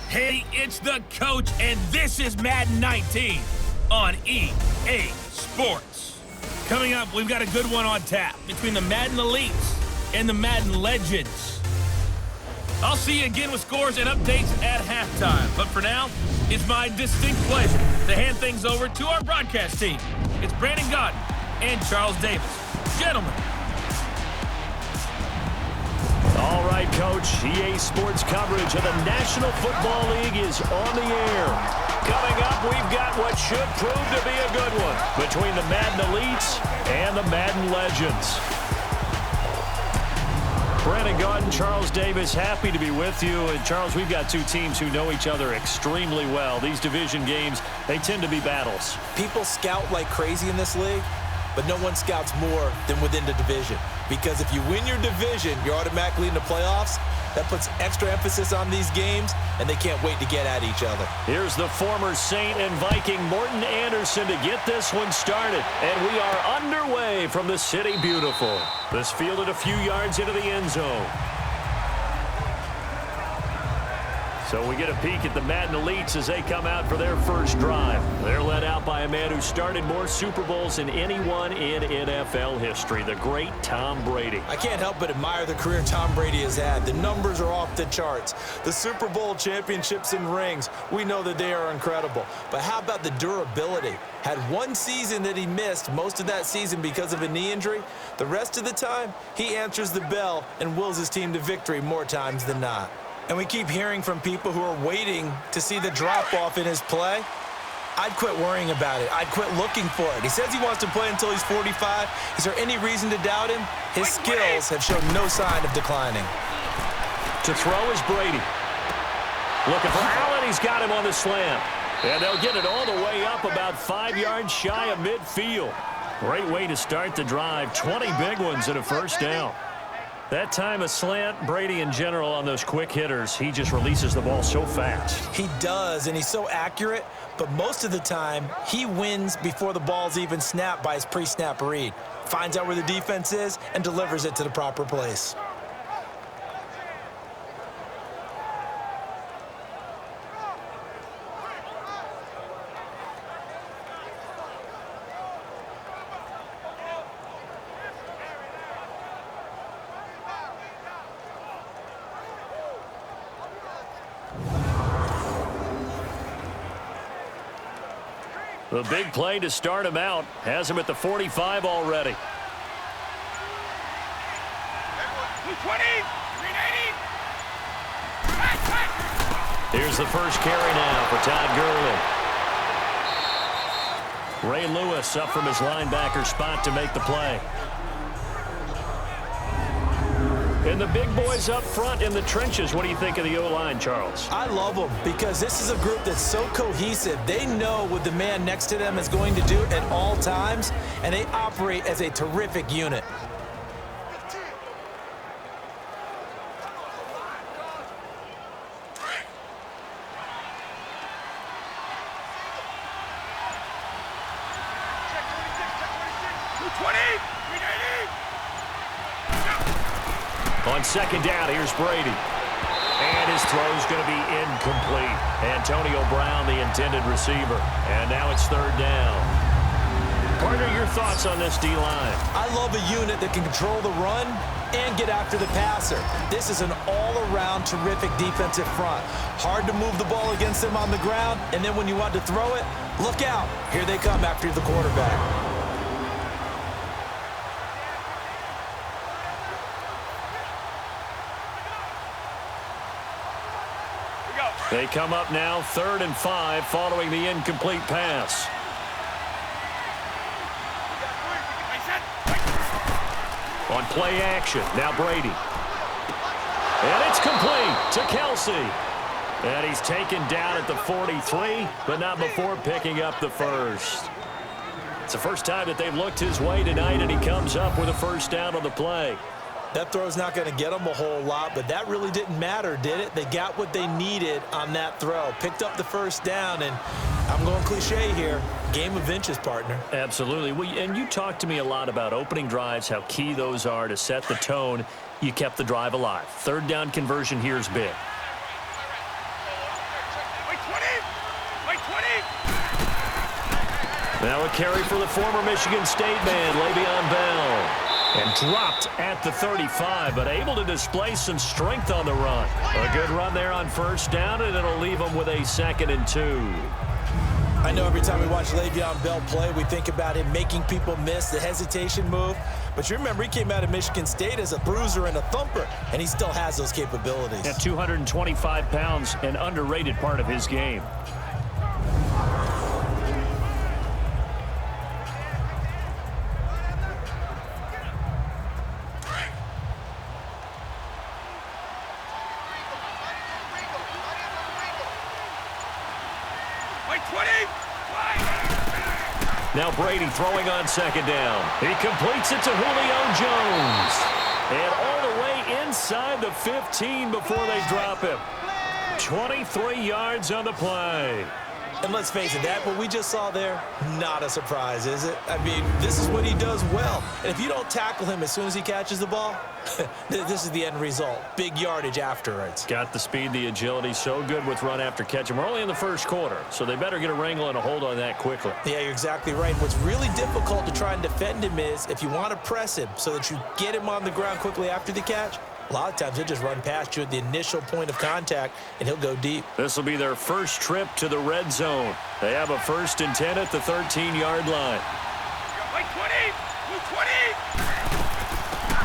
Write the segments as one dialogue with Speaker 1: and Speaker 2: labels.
Speaker 1: Hey, it's the coach, and this is Madden 19 on EA Sports. Coming up, we've got a good one on tap between the Madden Elites and the Madden Legends. I'll see you again with scores and updates at halftime. But for now, it's my distinct pleasure to hand things over to our broadcast team. It's Brandon Godden and Charles Davis. Gentlemen.
Speaker 2: All right, Coach. EA Sports coverage of the National Football League is on the air. Coming up, we've got what should prove to be a good one between the Madden Elites and the Madden Legends. Brandon Godden, Charles Davis, happy to be with you. And, Charles, we've got two teams who know each other extremely well. These division games, they tend to be battles.
Speaker 3: People scout like crazy in this league, but no one scouts more than within the division. Because if you win your division, you're automatically in the playoffs. That puts extra emphasis on these games, and they can't wait to get at each other.
Speaker 2: Here's the former Saint and Viking Morton Anderson to get this one started. And we are underway from the City Beautiful. This fielded a few yards into the end zone. So we get a peek at the Madden Elites as they come out for their first drive. They're led out by a man who started more Super Bowls than anyone in NFL history, the great Tom Brady.
Speaker 3: I can't help but admire the career Tom Brady has had. The numbers are off the charts. The Super Bowl championships and rings, we know that they are incredible. But how about the durability? Had one season that he missed, most of that season because of a knee injury. The rest of the time, he answers the bell and wills his team to victory more times than not. And we keep hearing from people who are waiting to see the drop-off in his play. I'd quit worrying about it. I'd quit looking for it. He says he wants to play until he's 45. Is there any reason to doubt him? His skills have shown no sign of declining.
Speaker 2: To throw is Brady. Looking for Allen. He's got him on the slam. And they'll get it all the way up about 5 yards shy of midfield. Great way to start the drive. 20 big ones and a first down. That time a slant, Brady in general on those quick hitters, he just releases the ball so fast.
Speaker 3: He does, and he's so accurate, but most of the time he wins before the ball's even snapped by his pre-snap read. Finds out where the defense is and delivers it to the proper place.
Speaker 2: The big play to start him out has him at the 45 already. Here's the first carry now for Todd Gurley. Ray Lewis up from his linebacker spot to make the play. And the big boys up front in the trenches. What do you think of the O-line, Charles?
Speaker 3: I love them because this is a group that's so cohesive. They know what the man next to them is going to do at all times, and they operate as a terrific unit.
Speaker 2: On second down, here's Brady. And his throw's going to be incomplete. Antonio Brown, the intended receiver. And now it's third down. Partner, your thoughts on this D-line?
Speaker 3: I love a unit that can control the run and get after the passer. This is an all-around terrific defensive front. Hard to move the ball against them on the ground, and then when you want to throw it, look out. Here they come after the quarterback.
Speaker 2: They come up now, 3rd and 5, following the incomplete pass. On play action, now Brady. And it's complete to Kelsey. And he's taken down at the 43, but not before picking up the first. It's the first time that they've looked his way tonight, and he comes up with a first down on the play.
Speaker 3: That throw's not going to get them a whole lot, but that really didn't matter, did it? They got what they needed on that throw. Picked up the first down, and I'm going cliche here. Game of inches, partner.
Speaker 2: Absolutely. And you talked to me a lot about opening drives, how key those are to set the tone. You kept the drive alive. Third down conversion here is big. Now a carry for the former Michigan State man, Le'Veon Bell. And dropped at the 35, but able to display some strength on the run. A good run there on first down, and it'll leave them with a 2nd and 2.
Speaker 3: I know every time we watch Le'Veon Bell play, we think about him making people miss the hesitation move. But you remember he came out of Michigan State as a bruiser and a thumper, and he still has those capabilities.
Speaker 2: At 225 pounds, an underrated part of his game. Now Brady throwing on 2nd down. He completes it to Julio Jones. And all the way inside the 15 before they drop him. 23 yards on the play.
Speaker 3: And let's face it, that what we just saw there, not a surprise, is it? I mean, this is what he does well. And if you don't tackle him as soon as he catches the ball, this is the end result. Big yardage afterwards.
Speaker 2: Got the speed, the agility, so good with run after catch. And we're only in the first quarter, so they better get a wrangle and a hold on that quickly.
Speaker 3: Yeah, you're exactly right. What's really difficult to try and defend him is if you want to press him so that you get him on the ground quickly after the catch, a lot of times he'll just run past you at the initial point of contact, and he'll go deep.
Speaker 2: This will be their first trip to the red zone. They have a 1st and 10 at the 13-yard line.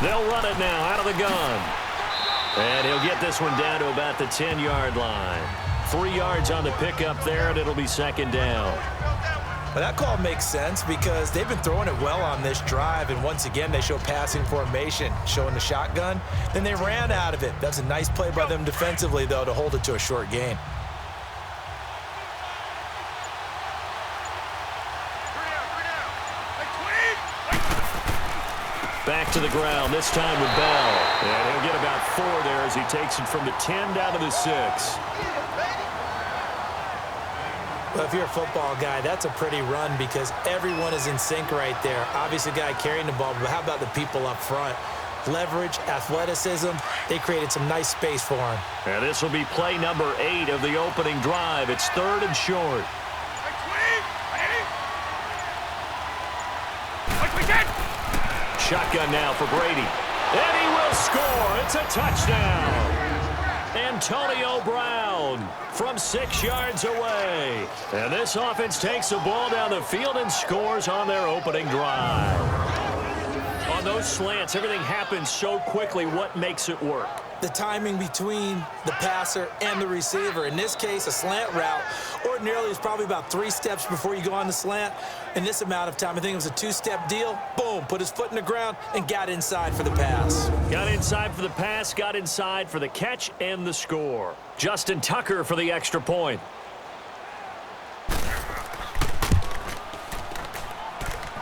Speaker 2: They'll run it now out of the gun. And he'll get this one down to about the 10-yard line. 3 yards on the pickup there, and it'll be 2nd down.
Speaker 3: But that call makes sense because they've been throwing it well on this drive, and once again they show passing formation, showing the shotgun. Then they ran out of it. That's a nice play by them defensively, though, to hold it to a short gain.
Speaker 2: Back to the ground, this time with Bell. And he'll get about 4 there as he takes it from the 10 down to the 6.
Speaker 3: Well, if you're a football guy, that's a pretty run because everyone is in sync right there. Obviously, the guy carrying the ball, but how about the people up front? Leverage, athleticism, they created some nice space for him.
Speaker 2: And this will be play number 8 of the opening drive. It's 3rd and short. Shotgun now for Brady. And he will score. It's a touchdown. Antonio Brown from 6 yards away. And this offense takes the ball down the field and scores on their opening drive. On those slants, everything happens so quickly. What makes it work?
Speaker 3: The timing between the passer and the receiver. In this case, a slant route ordinarily is probably about 3 steps before you go on the slant. In this amount of time, I think it was a 2-step deal. Boom, put his foot in the ground and got inside for the pass.
Speaker 2: Got inside for the pass, got inside for the catch and the score. Justin Tucker for the extra point.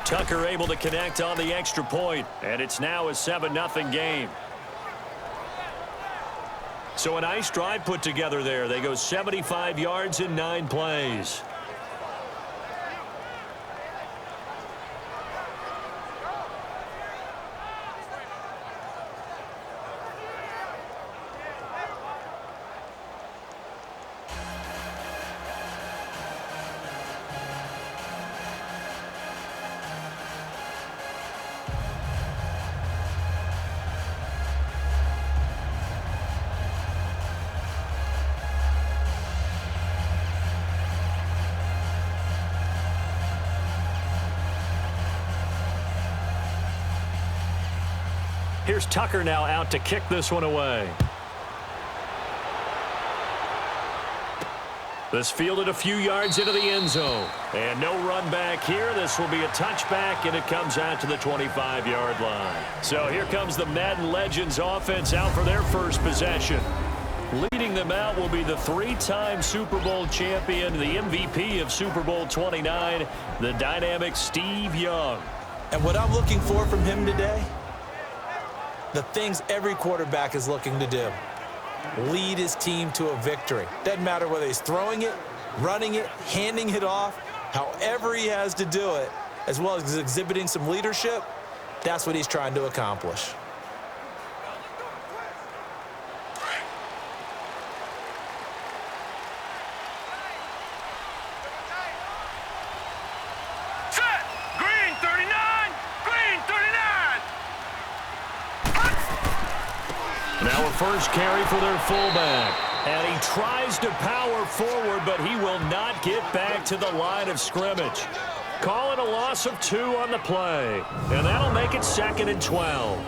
Speaker 2: Tucker able to connect on the extra point, and it's now a 7-0 game. So a nice drive put together there. They go 75 yards in 9 plays. Here's Tucker now out to kick this one away. This fielded a few yards into the end zone. And no run back here. This will be a touchback, and it comes out to the 25-yard line. So here comes the Madden Legends offense out for their first possession. Leading them out will be the 3-time Super Bowl champion, the MVP of Super Bowl 29, the dynamic Steve Young.
Speaker 3: And what I'm looking for from him today, the things every quarterback is looking to do. Lead his team to a victory. Doesn't matter whether he's throwing it, running it, handing it off, however he has to do it, as well as exhibiting some leadership, that's what he's trying to accomplish.
Speaker 2: first carry for their fullback. And he tries to power forward, but he will not get back to the line of scrimmage. Call it a loss of 2 on the play. And that'll make it 2nd and 12.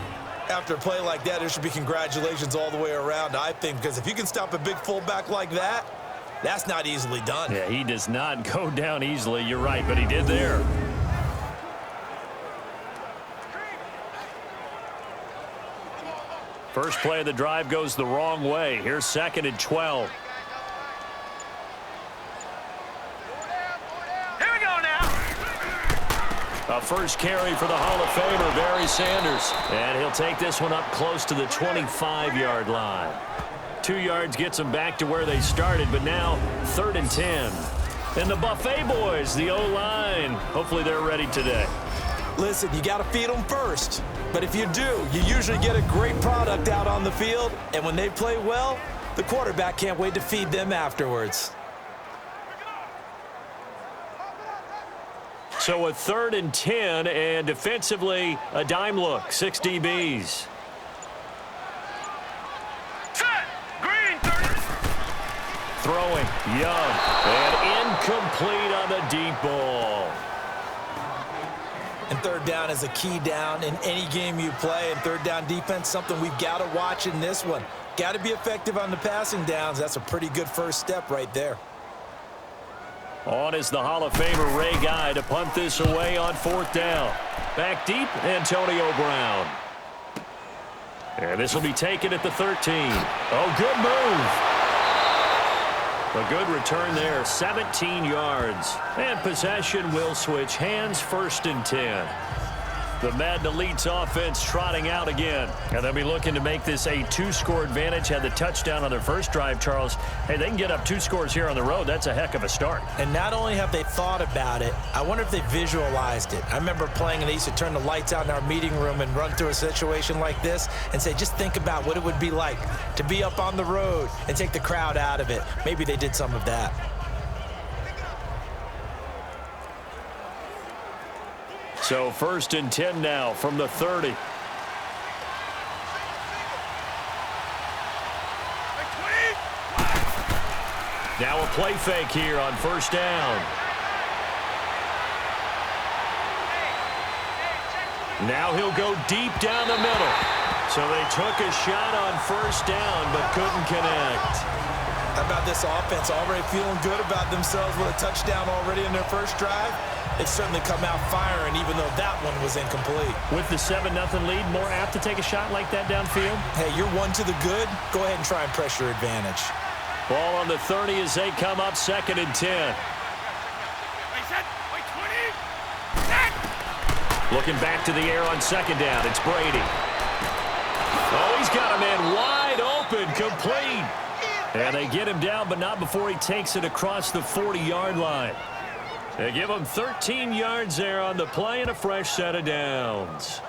Speaker 3: After a play like that, there should be congratulations all the way around, I think, because if you can stop a big fullback like that, that's not easily done.
Speaker 2: Yeah, he does not go down easily. You're right, but he did there. First play of the drive goes the wrong way. Here's 2nd and 12.
Speaker 1: Here we go now.
Speaker 2: A first carry for the Hall of Famer, Barry Sanders. And he'll take this one up close to the 25-yard line. 2 yards gets them back to where they started, but now 3rd and 10. And the Buffet boys, the O-line, hopefully they're ready today.
Speaker 3: Listen, you got to feed them first. But if you do, you usually get a great product out on the field. And when they play well, the quarterback can't wait to feed them afterwards.
Speaker 2: So a 3rd and 10, and defensively, a dime look, 6 DBs.
Speaker 1: Set. Green 30.
Speaker 2: Throwing, Young, and incomplete on the deep ball.
Speaker 3: And 3rd down is a key down in any game you play. And 3rd down defense, something we've got to watch in this one. Got to be effective on the passing downs. That's a pretty good first step right there.
Speaker 2: On is the Hall of Famer Ray Guy to punt this away on 4th down. Back deep, Antonio Brown. And this will be taken at the 13. Oh, good move. A good return there, 17 yards. And possession will switch hands, 1st and 10. The Madden Elite's offense trotting out again. And they'll be looking to make this a 2-score advantage. Had the touchdown on their first drive, Charles. Hey, they can get up 2 scores here on the road. That's a heck of a start.
Speaker 3: And not only have they thought about it, I wonder if they visualized it. I remember playing and they used to turn the lights out in our meeting room and run through a situation like this and say, just think about what it would be like to be up on the road and take the crowd out of it. Maybe they did some of that.
Speaker 2: So 1st and 10 now from the 30. Now a play fake here on 1st down. Now he'll go deep down the middle. So they took a shot on 1st down but couldn't connect.
Speaker 3: How about this offense already feeling good about themselves with a touchdown already in their first drive? They've certainly come out firing, even though that one was incomplete.
Speaker 2: With the 7-0 lead, more apt to take a shot like that downfield?
Speaker 3: Hey, you're 1 to the good. Go ahead and try and press your advantage.
Speaker 2: Ball on the 30 as they come up 2nd and 10. Looking back to the air on 2nd down. It's Brady. Oh, he's got a man wide open, complete. And they get him down, but not before he takes it across the 40-yard line. They give him 13 yards there on the play and a fresh set of downs.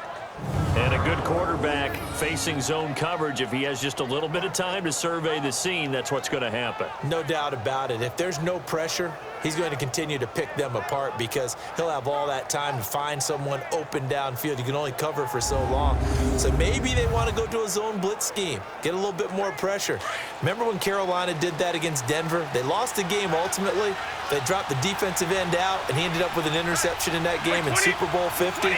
Speaker 2: And a good quarterback facing zone coverage. If he has just a little bit of time to survey the scene, that's what's going to happen.
Speaker 3: No doubt about it. If there's no pressure, he's going to continue to pick them apart because he'll have all that time to find someone open downfield. You can only cover for so long. So maybe they want to go to a zone blitz scheme, get a little bit more pressure. Remember when Carolina did that against Denver? They lost the game ultimately. They dropped the defensive end out, and he ended up with an interception in that game in Super Bowl 50.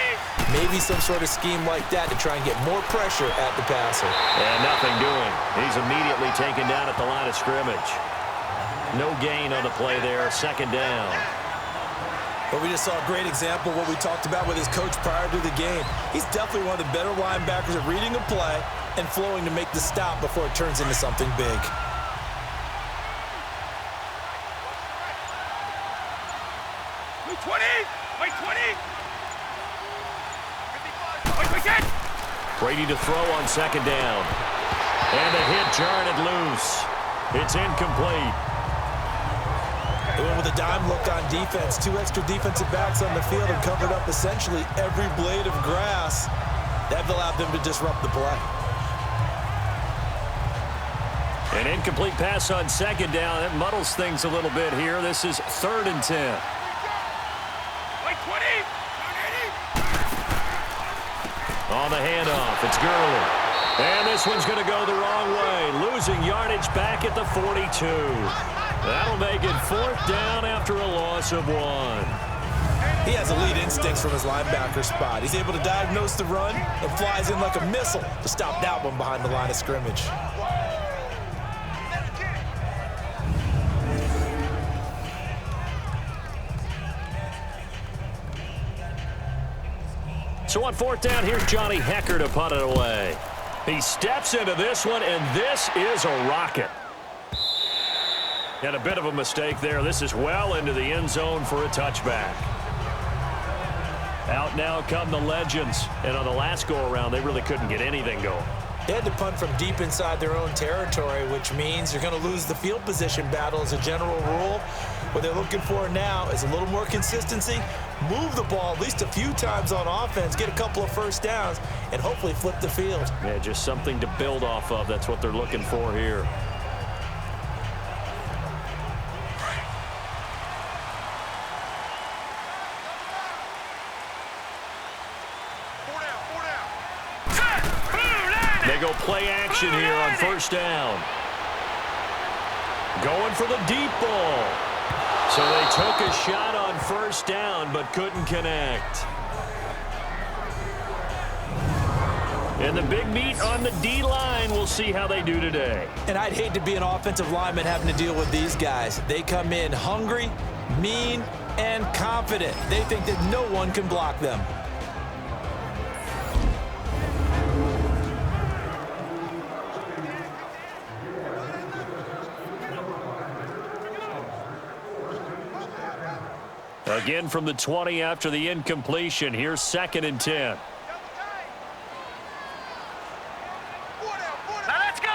Speaker 3: Maybe some sort of scheme like that to try and get more pressure at the passer.
Speaker 2: And nothing doing. He's immediately taken down at the line of scrimmage. No gain on the play there, 2nd down.
Speaker 3: But we just saw a great example of what we talked about with his coach prior to the game. He's definitely one of the better linebackers at reading a play and flowing to make the stop before it turns into something big.
Speaker 2: Brady to throw on 2nd down. And the hit jarred it loose. It's incomplete.
Speaker 3: They went with a dime look on defense. 2 extra defensive backs on the field and covered up essentially every blade of grass. That allowed them to disrupt the play.
Speaker 2: An incomplete pass on 2nd down. That muddles things a little bit here. This is 3rd and 10. On the handoff, it's Gurley. And this one's going to go the wrong way, losing yardage back at the 42. That'll make it 4th down after a loss of 1.
Speaker 3: He has elite instincts from his linebacker spot. He's able to diagnose the run and flies in like a missile to stop that one behind the line of scrimmage.
Speaker 2: So on 4th down, here's Johnny Hecker to punt it away. He steps into this one, and this is a rocket. And a bit of a mistake there. This is well into the end zone for a touchback. Out now come the Legends. And on the last go-around, they really couldn't get anything going.
Speaker 3: They had to punt from deep inside their own territory, which means you're going to lose the field position battle as a general rule. What they're looking for now is a little more consistency, move the ball at least a few times on offense, get a couple of first downs, and hopefully flip the field.
Speaker 2: Yeah, just something to build off of. That's what they're looking for here. They go play action here on 1st down. Going for the deep ball. So they took a shot on 1st down, but couldn't connect. And the big meat on the D-line. We'll see how they do today.
Speaker 3: And I'd hate to be an offensive lineman having to deal with these guys. They come in hungry, mean, and confident. They think that no one can block them.
Speaker 2: Again from the 20 after the incompletion. Here's 2nd and 10.
Speaker 4: Now let's go.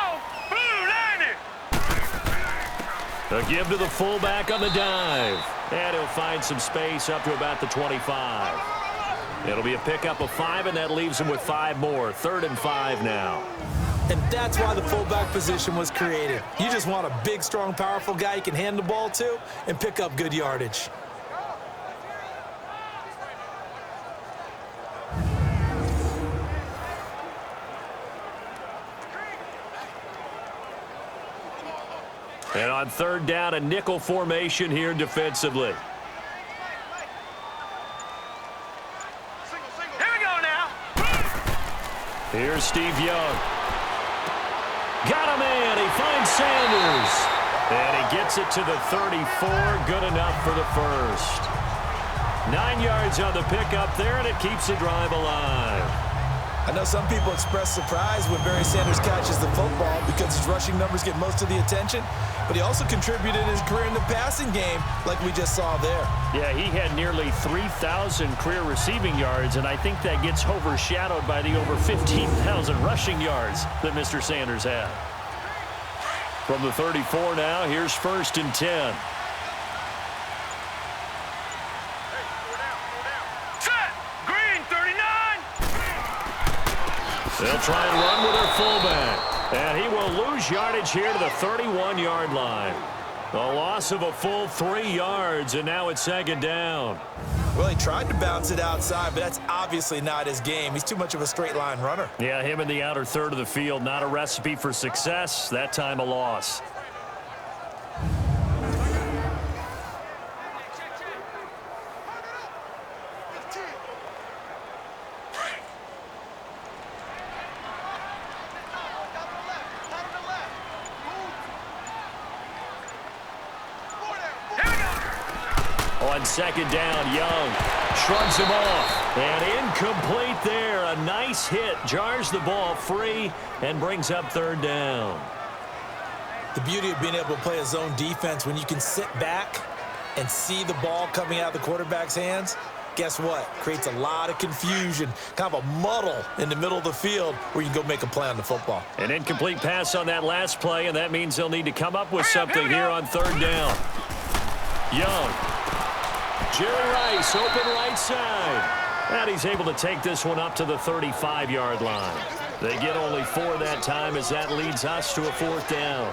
Speaker 2: A give to the fullback on the dive. And he'll find some space up to about the 25. It'll be a pickup of 5, and that leaves him with 5 more. 3rd and 5 now.
Speaker 3: And that's why the fullback position was created. You just want a big, strong, powerful guy you can hand the ball to and pick up good yardage.
Speaker 2: And on 3rd down, a nickel formation here defensively.
Speaker 4: Here we go now.
Speaker 2: Here's Steve Young. Got a man. He finds Sanders. And he gets it to the 34. Good enough for the 1st. 9 yards on the pickup there, and it keeps the drive alive.
Speaker 3: I know some people express surprise when Barry Sanders catches the football because his rushing numbers get most of the attention, but he also contributed in his career in the passing game like we just saw there.
Speaker 2: Yeah, he had nearly 3,000 career receiving yards, and I think that gets overshadowed by the over 15,000 rushing yards that Mr. Sanders had. From the 34 now, here's 1st and 10. They'll try and run with their fullback. And he will lose yardage here to the 31-yard line. A loss of a full 3 yards, and now it's 2nd down.
Speaker 3: Well, he tried to bounce it outside, but that's obviously not his game. He's too much of a straight-line runner.
Speaker 2: Yeah, him in the outer third of the field, not a recipe for success. That time a loss. On 2nd down, Young shrugs him off. And incomplete there. A nice hit. Jars the ball free and brings up 3rd down.
Speaker 3: The beauty of being able to play a zone defense when you can sit back and see the ball coming out of the quarterback's hands, guess what? Creates a lot of confusion, kind of a muddle in the middle of the field where you can go make a play on the football.
Speaker 2: An incomplete pass on that last play, and that means they'll need to come up with something here on 3rd down. Young. Jerry Rice, open right side. And he's able to take this one up to the 35-yard line. They get only 4 that time as that leads us to a 4th down.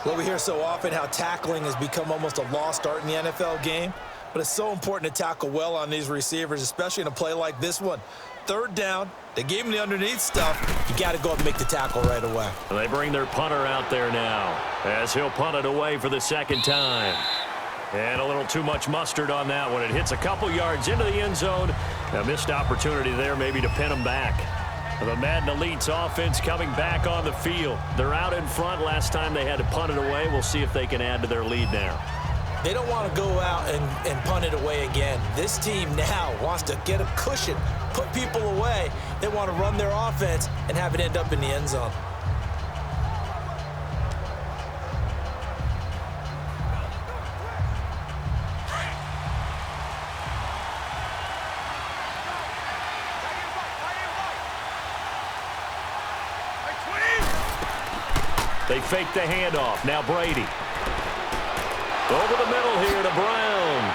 Speaker 3: Well, we hear so often how tackling has become almost a lost art in the NFL game, but it's so important to tackle well on these receivers, especially in a play like this one. Third down. They gave him the underneath stuff. You got to go up and make the tackle right away.
Speaker 2: They bring their punter out there now as he'll punt it away for the second time. And a little too much mustard on that one. It hits a couple yards into the end zone. A missed opportunity there maybe to pin them back. The Madden Elite's offense coming back on the field. They're out in front. Last time they had to punt it away. We'll see if they can add to their lead now.
Speaker 3: They don't want to go out and punt it away again. This team now wants to get a cushion, put people away. They want to run their offense and have it end up in the end zone.
Speaker 2: They fake the handoff. Now Brady. Over the middle here to Brown.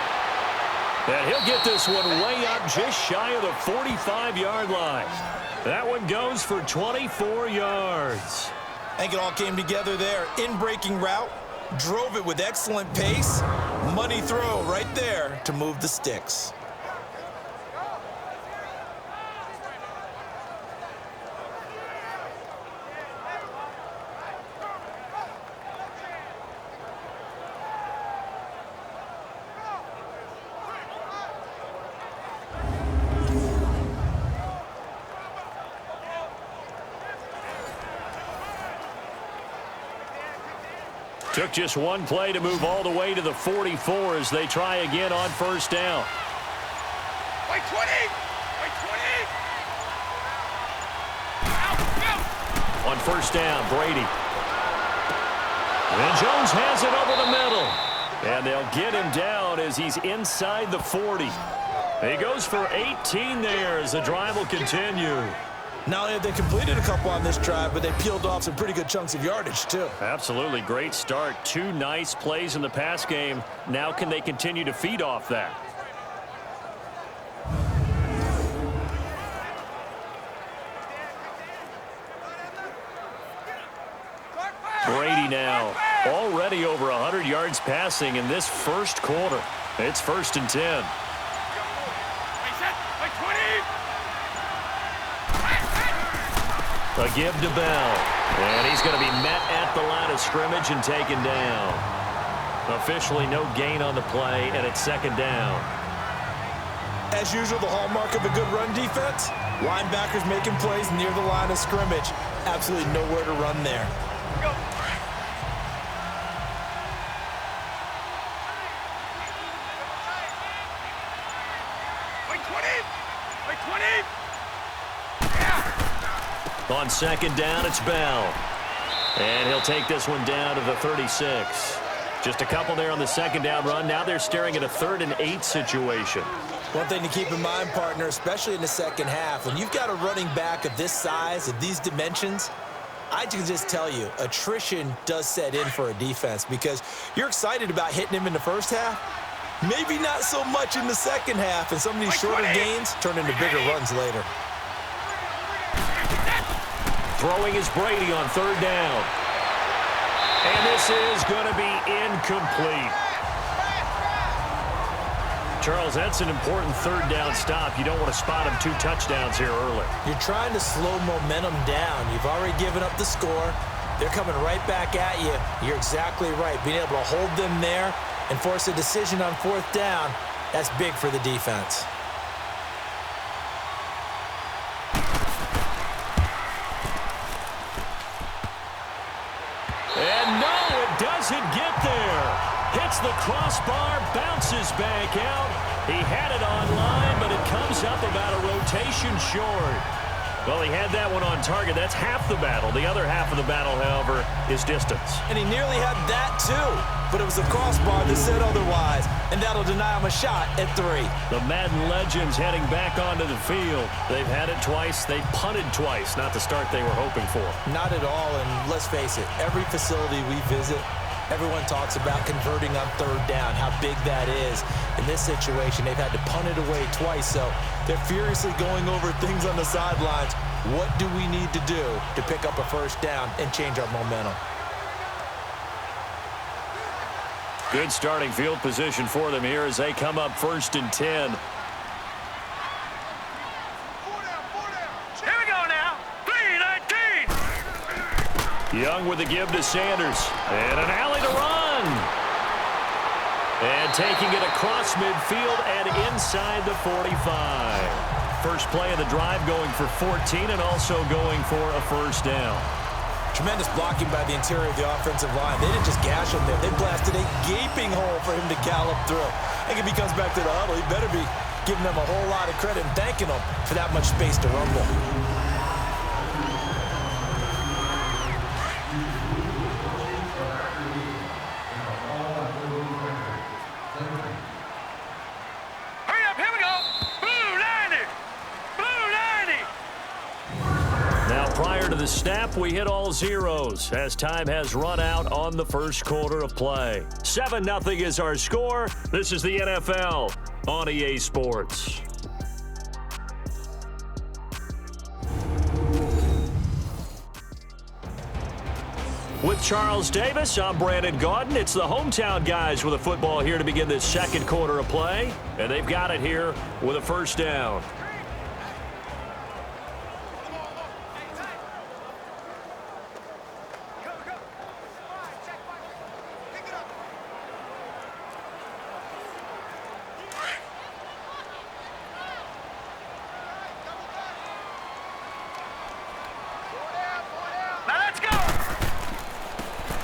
Speaker 2: And he'll get this one way up just shy of the 45-yard line. That one goes for 24 yards.
Speaker 3: I think it all came together there. In-breaking route, drove it with excellent pace. Money throw right there to move the sticks.
Speaker 2: Took just one play to move all the way to the 44 as they try again on first down.
Speaker 4: Wait, 20! Wait, 20!
Speaker 2: On first down, Brady. And Jones has it over the middle. And they'll get him down as he's inside the 40. He goes for 18 there as the drive will continue.
Speaker 3: Not only have they completed a couple on this drive, but they peeled off some pretty good chunks of yardage, too.
Speaker 2: Absolutely. Great start. 2 nice plays in the pass game. Now can they continue to feed off that? Brady now already over 100 yards passing in this first quarter. It's 1st and 10. A give to Bell. And he's going to be met at the line of scrimmage and taken down. Officially no gain on the play, and it's 2nd down.
Speaker 3: As usual, the hallmark of a good run defense, linebackers making plays near the line of scrimmage. Absolutely nowhere to run there.
Speaker 2: On 2nd down, it's Bell. And he'll take this one down to the 36. Just a couple there on the 2nd down run. Now they're staring at a 3rd and 8 situation.
Speaker 3: One thing to keep in mind, partner, especially in the second half, when you've got a running back of this size, of these dimensions, I can just tell you, attrition does set in for a defense because you're excited about hitting him in the first half. Maybe not so much in the second half, and some of these shorter gains turn into bigger runs later.
Speaker 2: Throwing is Brady on 3rd down. And this is going to be incomplete. Charles, that's an important 3rd down stop. You don't want to spot him 2 touchdowns here early.
Speaker 3: You're trying to slow momentum down. You've already given up the score. They're coming right back at you. You're exactly right. Being able to hold them there and force a decision on 4th down, that's big for the defense.
Speaker 2: And no, it doesn't get there. Hits the crossbar, bounces back out. He had it online, but it comes up about a rotation short. Well, he had that one on target. That's half the battle. The other half of the battle, however, is distance.
Speaker 3: And he nearly had that, too. But it was the crossbar that said otherwise, and that'll deny him a shot at 3.
Speaker 2: The Madden legends heading back onto the field. They've had it twice. They've punted twice. Not the start they were hoping for.
Speaker 3: Not at all, and let's face it, every facility we visit, everyone talks about converting on 3rd down, how big that is. In this situation, they've had to punt it away twice, so they're furiously going over things on the sidelines. What do we need to do to pick up a 1st down and change our momentum?
Speaker 2: Good starting field position for them here as they come up 1st and 10. Young with the give to Sanders. And an alley to run. And taking it across midfield and inside the 45. First play of the drive going for 14 and also going for a first down.
Speaker 3: Tremendous blocking by the interior of the offensive line. They didn't just gash him there. They blasted a gaping hole for him to gallop through. I think if he comes back to the huddle, he better be giving them a whole lot of credit and thanking them for that much space to rumble.
Speaker 2: The snap, we hit all zeros as time has run out on the first quarter of play. 7-0 is our score. This is the NFL on EA Sports. With Charles Davis, I'm Brandon Gaudin. It's the hometown guys with a football here to begin this second quarter of play, and they've got it here with a first down.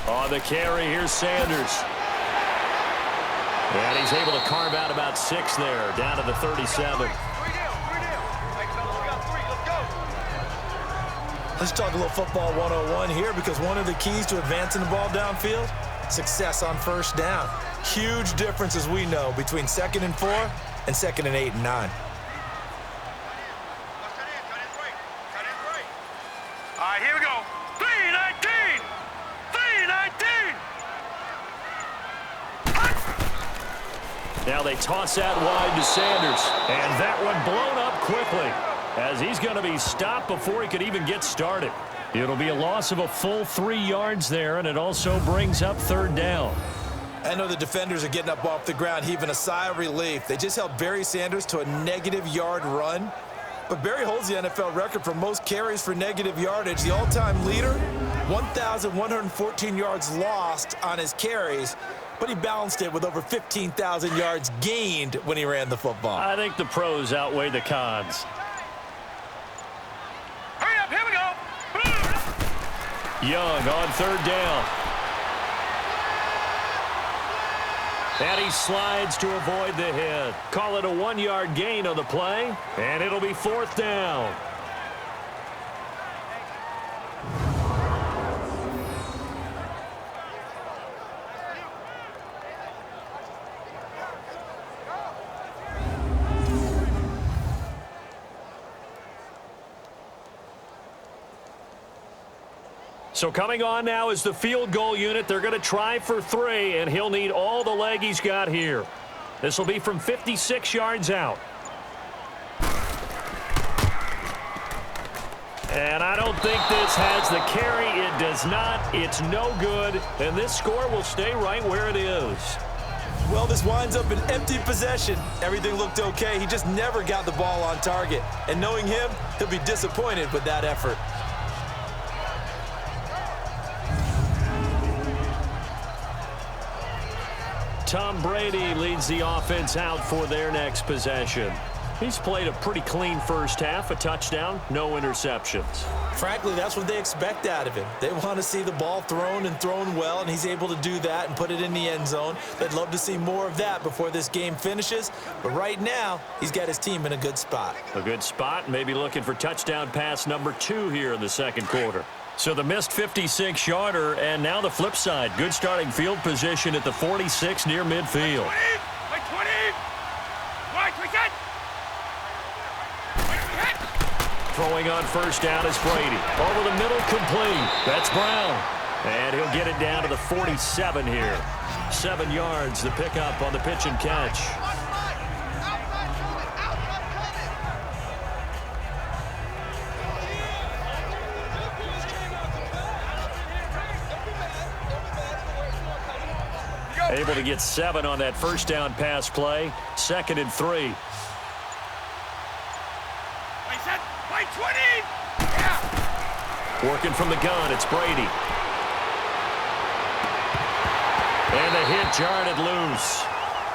Speaker 2: On the carry, here's Sanders. And he's able to carve out about 6 there, down to the 37.
Speaker 3: Let's talk a little football 101 here, because one of the keys to advancing the ball downfield, success on first down. Huge difference, as we know, between 2nd and 4 and 2nd and 8 and 9.
Speaker 4: All right, here we go. 3-19! 3-19!
Speaker 2: Now they toss that wide to Sanders. And that one blown up quickly, as he's going to be stopped before he could even get started. It'll be a loss of a full 3 yards there, and it also brings up 3rd down.
Speaker 3: I know the defenders are getting up off the ground, heaving a sigh of relief. They just held Barry Sanders to a -yard run. But Barry holds the NFL record for most carries for negative yardage. The all-time leader, 1,114 yards lost on his carries, but he balanced it with over 15,000 yards gained when he ran the football.
Speaker 2: I think the pros outweigh the cons.
Speaker 4: Hurry up, here we go.
Speaker 2: Young on 3rd down. And he slides to avoid the hit. Call it a 1-yard gain on the play, and it'll be 4th down. So coming on now is the field goal unit. They're going to try for 3, and he'll need all the leg he's got here. This will be from 56 yards out. And I don't think this has the carry. It does not. It's no good. And this score will stay right where it is.
Speaker 3: Well, this winds up an empty possession. Everything looked okay. He just never got the ball on target. And knowing him, he'll be disappointed with that effort.
Speaker 2: Tom Brady leads the offense out for their next possession. He's played a pretty clean first half, a touchdown, no interceptions.
Speaker 3: Frankly, that's what they expect out of him. They want to see the ball thrown and thrown well, and he's able to do that and put it in the end zone. They'd love to see more of that before this game finishes, but right now, he's got his team in a good spot.
Speaker 2: A good spot, maybe looking for touchdown pass number 2 here in the second quarter. So the missed 56-yarder, and now the flip side. Good starting field position at the 46 near midfield.
Speaker 4: 20! Like 20! Right, we get!
Speaker 2: Throwing on first down is Brady. Over the middle, complete. That's Brown. And he'll get it down to the 47 here. 7 yards, the pickup on the pitch and catch. Able to get 7 on that first down pass play. 2nd and 3.
Speaker 4: Wait, 20! Yeah!
Speaker 2: Working from the gun, it's Brady. And the hit jarred it loose.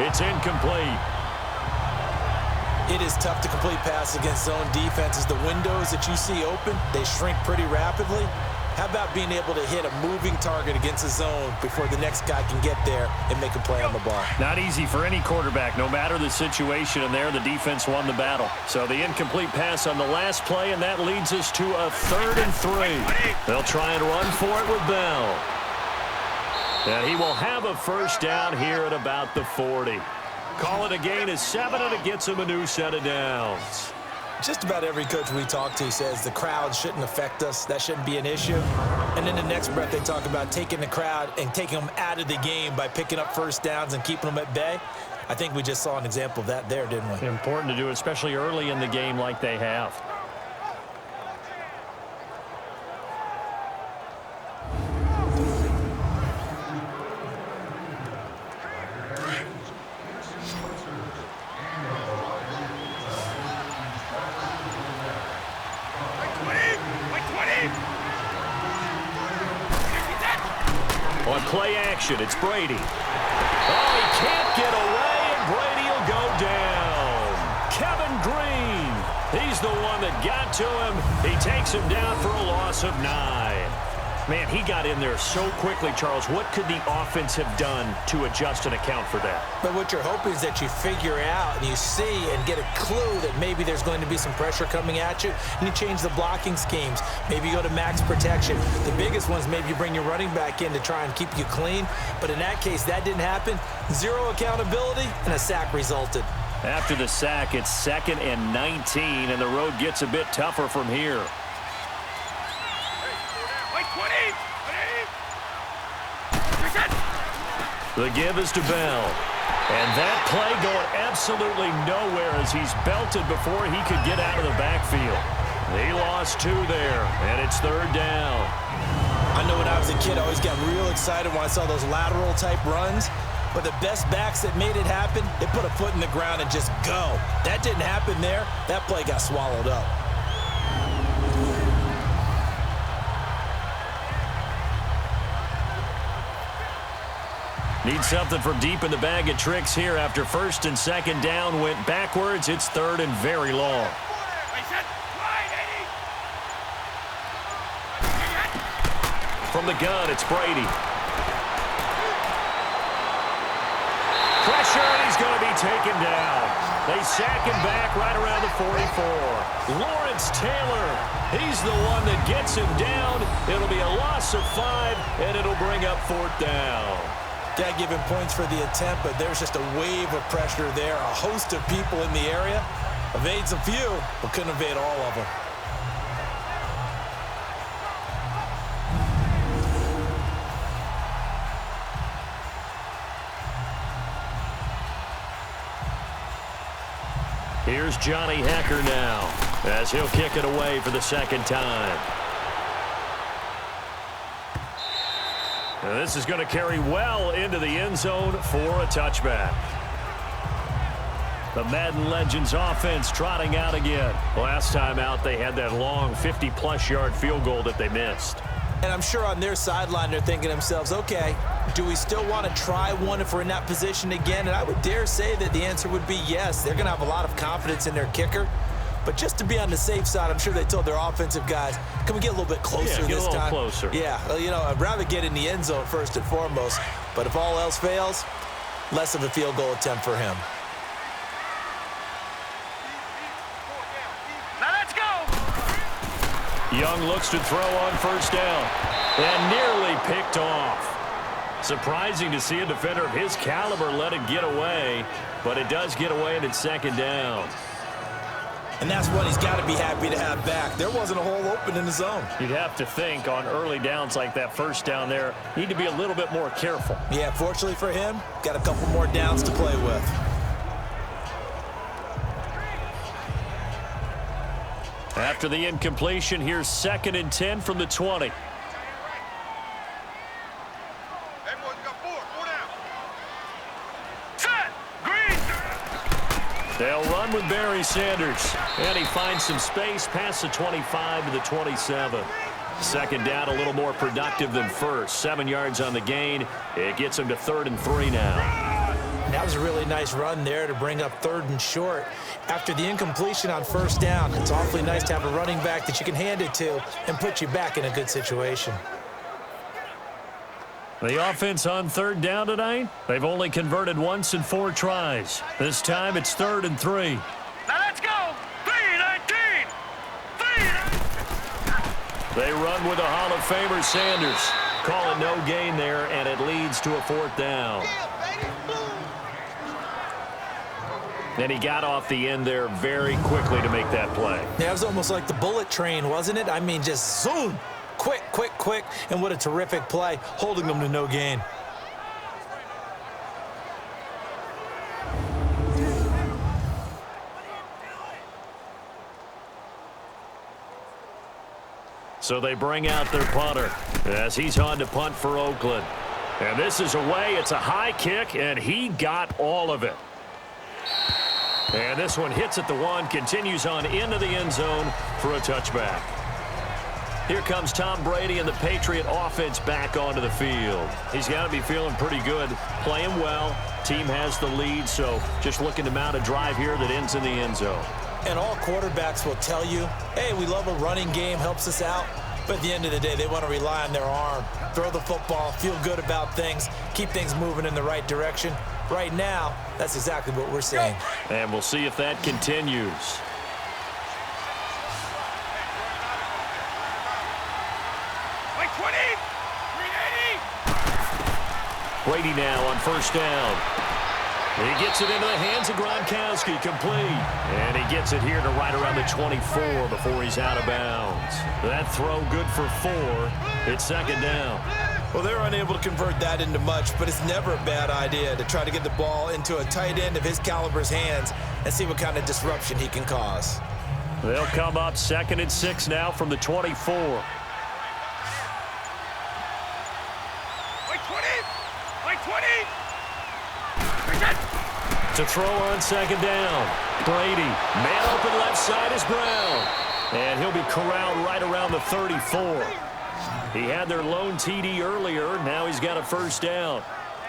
Speaker 2: It's incomplete.
Speaker 3: It is tough to complete passes against zone defenses. The windows that you see open, they shrink pretty rapidly. How about being able to hit a moving target against a zone before the next guy can get there and make a play on the ball?
Speaker 2: Not easy for any quarterback, no matter the situation, and there the defense won the battle. So the incomplete pass on the last play, and that leads us to a 3rd and 3. They'll try and run for it with Bell. And he will have a first down here at about the 40. Call it a gain of 7, and it gets him a new set of downs.
Speaker 3: Just about every coach we talk to says the crowd shouldn't affect us. That shouldn't be an issue. And then the next breath they talk about taking the crowd and taking them out of the game by picking up first downs and keeping them at bay. I think we just saw an example of that there, didn't we?
Speaker 2: Important to do, especially early in the game like they have. On play action, it's Brady. Oh, he can't get away, and Brady will go down. Kevin Green, he's the one that got to him. He takes him down for a loss of 9. Man, he got in there so quickly, Charles. What could the offense have done to adjust and account for that?
Speaker 3: But what you're hoping is that you figure out and you see and get a clue that maybe there's going to be some pressure coming at you, and you change the blocking schemes. Maybe you go to max protection. The biggest ones, maybe you bring your running back in to try and keep you clean. But in that case, that didn't happen. 0 accountability, and a sack resulted.
Speaker 2: After the sack, it's 2nd and 19, and the road gets a bit tougher from here. The give is to Bell. And that play going absolutely nowhere as he's belted before he could get out of the backfield. He lost 2 there, and it's 3rd down.
Speaker 3: I know when I was a kid, I always got real excited when I saw those lateral-type runs. But the best backs that made it happen, they put a foot in the ground and just go. That didn't happen there. That play got swallowed up.
Speaker 2: Need something from deep in the bag of tricks here after 1st and 2nd down went backwards. It's 3rd and very long. From the gun, it's Brady. Pressure, and he's going to be taken down. They sack him back right around the 44. Lawrence Taylor, he's the one that gets him down. It'll be a loss of 5, and it'll bring up 4th down.
Speaker 3: Got to give him points for the attempt, but there's just a wave of pressure there. A host of people in the area. Evades a few, but couldn't evade all of them.
Speaker 2: Here's Johnny Hecker now, as he'll kick it away for the 2nd time. And this is going to carry well into the end zone for a touchback. The Madden Legends offense trotting out again. Last time out, they had that long 50-plus yard field goal that they missed.
Speaker 3: And I'm sure on their sideline, they're thinking to themselves, okay, do we still want to try one if we're in that position again? And I would dare say that the answer would be yes. They're going to have a lot of confidence in their kicker. But just to be on the safe side, I'm sure they told their offensive guys, can we get a little bit closer this time?
Speaker 2: Get a little closer.
Speaker 3: Yeah, well, you know, I'd rather get in the end zone first and foremost. But if all else fails, less of a field goal attempt for him.
Speaker 4: Now let's go!
Speaker 2: Young looks to throw on 1st down. And nearly picked off. Surprising to see a defender of his caliber let it get away. But it does get away, and it's 2nd down.
Speaker 3: And that's what he's got to be happy to have back. There wasn't a hole open in the zone.
Speaker 2: You'd have to think on early downs like that 1st down there, need to be a little bit more careful.
Speaker 3: Yeah, fortunately for him, got a couple more downs to play with.
Speaker 2: After the incompletion, here's 2nd and 10 from the 20. They'll run with Barry Sanders. And he finds some space past the 25 to the 27. Second down, a little more productive than first. 7 yards on the gain. It gets him to 3rd and 3 now.
Speaker 3: That was a really nice run there to bring up 3rd and short. After the incompletion on 1st down, it's awfully nice to have a running back that you can hand it to and put you back in a good situation.
Speaker 2: The offense on 3rd down tonight, they've only converted once in 4 tries. This time it's 3rd and 3.
Speaker 4: Now let's go. 3-19.
Speaker 2: They run with the Hall of Famer Sanders. Call it no gain there, and it leads to a 4th down. And he got off the end there very quickly to make that play.
Speaker 3: Yeah, it was almost like the bullet train, wasn't it? I mean, just zoom. Quick, quick, quick. And what a terrific play, holding them to no gain.
Speaker 2: So they bring out their punter as he's on to punt for Oakland. And this is away. It's a high kick, and he got all of it. And this one hits at the 1, continues on into the end zone for a touchback. Here comes Tom Brady and the Patriot offense back onto the field. He's got to be feeling pretty good, playing well. Team has the lead, so just looking to mount a drive here that ends in the end zone.
Speaker 3: And all quarterbacks will tell you, hey, we love a running game, helps us out. But at the end of the day, they want to rely on their arm, throw the football, feel good about things, keep things moving in the right direction. Right now, that's exactly what we're seeing.
Speaker 2: And we'll see if that continues.
Speaker 4: Like 20. 380.
Speaker 2: Brady now on 1st down. He gets it into the hands of Gronkowski, complete. And he gets it here to right around the 24 before he's out of bounds. That throw good for 4. It's 2nd down.
Speaker 3: Well, they're unable to convert that into much, but it's never a bad idea to try to get the ball into a tight end of his caliber's hands and see what kind of disruption he can cause.
Speaker 2: They'll come up 2nd and 6 now from the 24.
Speaker 4: Like 20. Like 20.
Speaker 2: To throw on 2nd down. Brady, man open left side is Brown. And he'll be corralled right around the 34. He had their lone TD earlier. Now he's got a 1st down.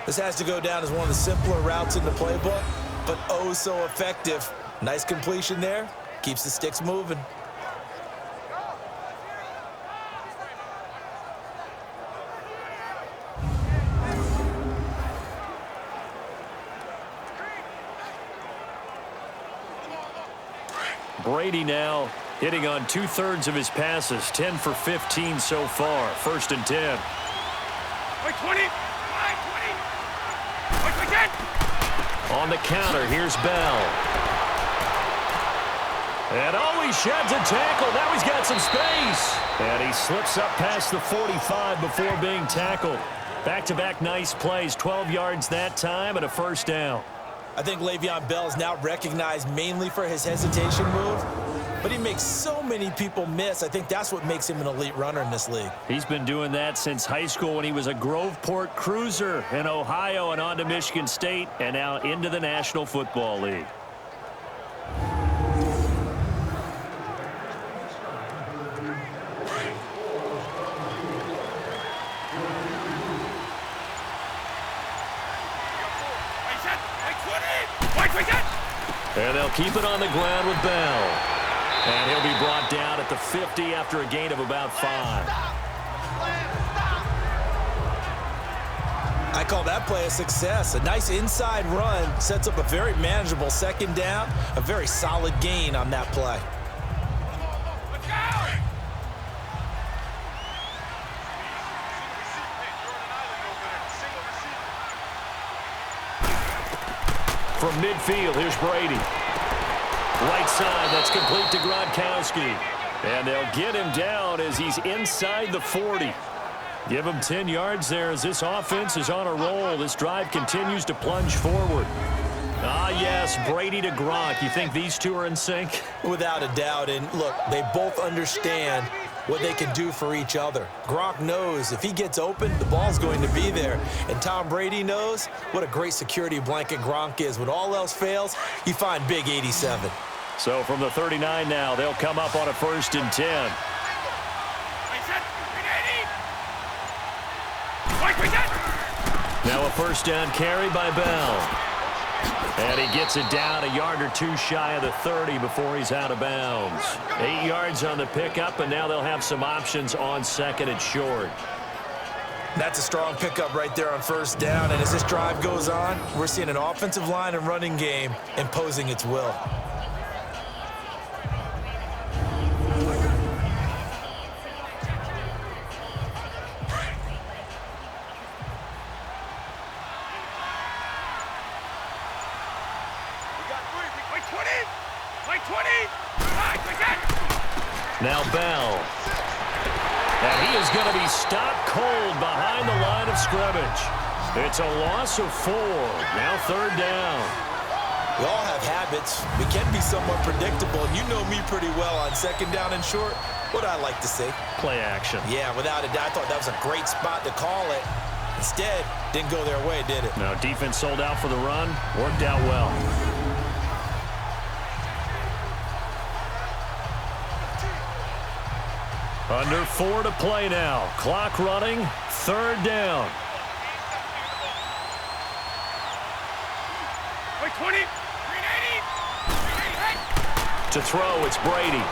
Speaker 3: This has to go down as one of the simpler routes in the playbook, but oh so effective. Nice completion there. Keeps the sticks moving.
Speaker 2: Brady now hitting on 2/3 of his passes, 10 for 15 so far. 1st and 10.
Speaker 4: Like 20. Like 20. Like 10.
Speaker 2: On the counter, here's Bell. And oh, he sheds a tackle. Now he's got some space. And he slips up past the 45 before being tackled. Back-to-back nice plays, 12 yards that time and a 1st down.
Speaker 3: I think Le'Veon Bell is now recognized mainly for his hesitation move, but he makes so many people miss. I think that's what makes him an elite runner in this league.
Speaker 2: He's been doing that since high school when he was a Groveport Cruiser in Ohio and on to Michigan State and now into the National Football League. And they'll keep it on the ground with Bell. And he'll be brought down at the 50 after a gain of about 5.
Speaker 3: I call that play a success. A nice inside run sets up a very manageable 2nd down. A very solid gain on that play.
Speaker 2: From midfield, here's Brady. Right side, that's complete to Gronkowski. And they'll get him down as he's inside the 40. Give him 10 yards there as this offense is on a roll. This drive continues to plunge forward. Ah, yes, Brady to Gronk. You think these two are in sync?
Speaker 3: Without a doubt. And look, they both understand what they can do for each other. Gronk knows if he gets open, the ball's going to be there. And Tom Brady knows what a great security blanket Gronk is. When all else fails, you find big 87.
Speaker 2: So from the 39 now, they'll come up on a 1st and 10. Now a first down carry by Bell. And he gets it down a yard or two shy of the 30 before he's out of bounds. 8 yards on the pickup, and now they'll have some options on second and short.
Speaker 3: That's a strong pickup right there on first down, and as this drive goes on, we're seeing an offensive line and running game imposing its will.
Speaker 2: Now Bell. And he is going to be stopped cold behind the line of scrimmage. It's a loss of 4. Now third down.
Speaker 3: We all have habits. We can be somewhat predictable, and you know me pretty well on second down and short. What I like to see.
Speaker 2: Play action.
Speaker 3: Yeah, without a doubt. I thought that was a great spot to call it. Instead, didn't go their way, did it?
Speaker 2: No, defense sold out for the run. Worked out well. Under 4 to play now. Clock running. Third down.
Speaker 4: 20, 380.
Speaker 2: To throw, it's Brady.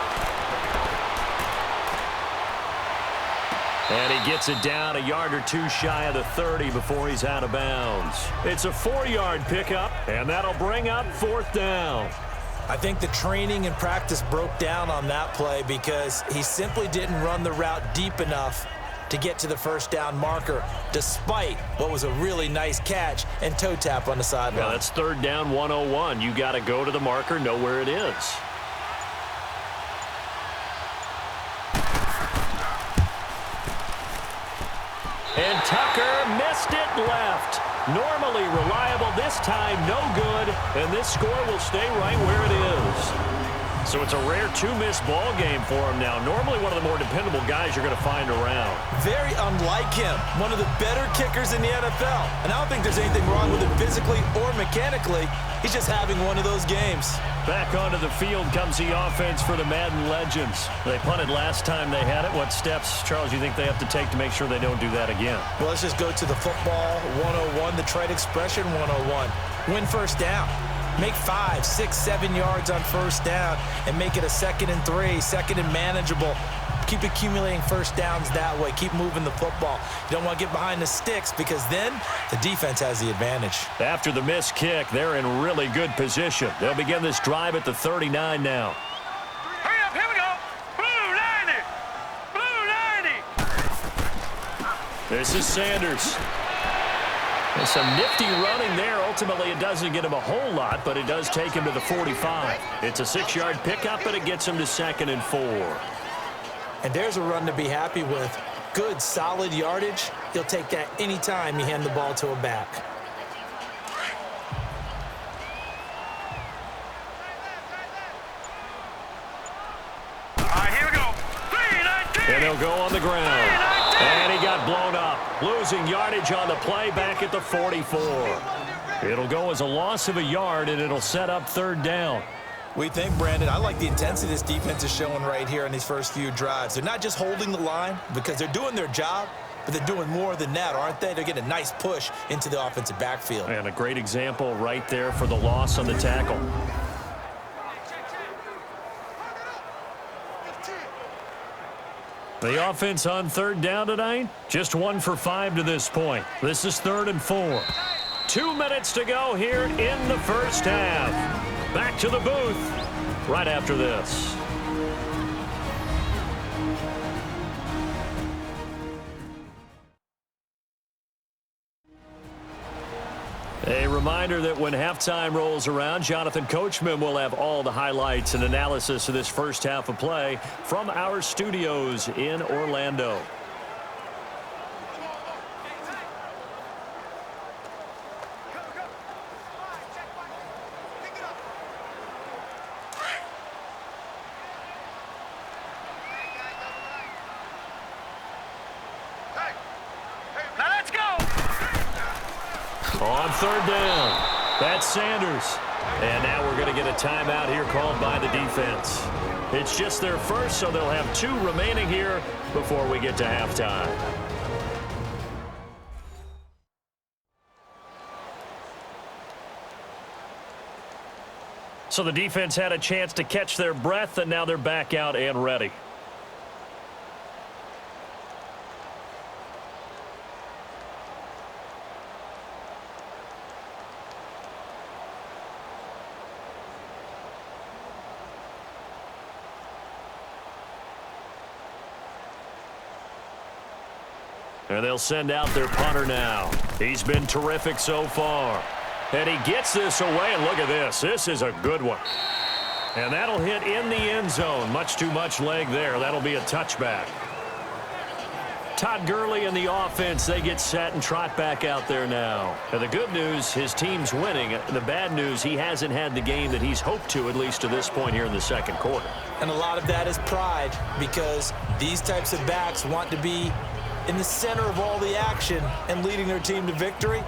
Speaker 2: And he gets it down a yard or two shy of the 30 before he's out of bounds. It's a 4-yard pickup, and that'll bring up fourth down.
Speaker 3: I think the training and practice broke down on that play because he simply didn't run the route deep enough to get to the first down marker, despite what was a really nice catch and toe tap on the sideline.
Speaker 2: Yeah, that's third down 101. You got to go to the marker, know where it is. And Tucker missed it left. Normally reliable, this time no good, and this score will stay right where it is. So it's a rare 2-miss ball game for him now. Normally one of the more dependable guys you're going to find around.
Speaker 3: Very unlike him. One of the better kickers in the NFL. And I don't think there's anything wrong with him physically or mechanically. He's just having one of those games.
Speaker 2: Back onto the field comes the offense for the Madden legends. They punted last time they had it. What steps, Charles, you think they have to take to make sure they don't do that again?
Speaker 3: Well, let's just go to the football 101, the trade expression 101. Win first down. Make 5, 6, 7 yards on first down and make it a 2nd and 3, 2nd and manageable. Keep accumulating first downs that way. Keep moving the football. You don't want to get behind the sticks because then the defense has the advantage.
Speaker 2: After the missed kick, they're in really good position. They'll begin this drive at the 39 now.
Speaker 4: Hurry up, here we go. Blue 90. Blue 90.
Speaker 2: This is Sanders. There's some nifty running there. Ultimately, it doesn't get him a whole lot, but it does take him to the 45. It's a 6-yard pickup, but it gets him to 2nd and 4.
Speaker 3: And there's a run to be happy with. Good, solid yardage. He'll take that anytime you hand the ball to a back.
Speaker 4: All right, here we go. 319.
Speaker 2: And they'll go on the ground. And he got blown up. Losing yardage on the play back at the 44. It'll go as a loss of a yard, and it'll set up third down.
Speaker 3: We think, Brandon, I like the intensity this defense is showing right here in these first few drives. They're not just holding the line because they're doing their job, but they're doing more than that, aren't they? They're getting a nice push into the offensive backfield.
Speaker 2: And a great example right there for the loss on the tackle. The offense on third down tonight, just 1 for 5 to this point. This is 3rd and 4. 2 minutes to go here in the first half. Back to the booth right after this. A reminder that when halftime rolls around, Jonathan Coachman will have all the highlights and analysis of this first half of play from our studios in Orlando. On third down, that's Sanders. And now we're going to get a timeout here called by the defense. It's just their first, so they'll have 2 remaining here before we get to halftime. So the defense had a chance to catch their breath, and now they're back out and ready. And they'll send out their punter now. He's been terrific so far. And he gets this away, and look at this. This is a good one. And that'll hit in the end zone. Much too much leg there. That'll be a touchback. Todd Gurley and the offense, they get set and trot back out there now. And the good news, his team's winning. The bad news, he hasn't had the game that he's hoped to, at least to this point here in the second quarter.
Speaker 3: And a lot of that is pride, because these types of backs want to be in the center of all the action and leading their team to victory.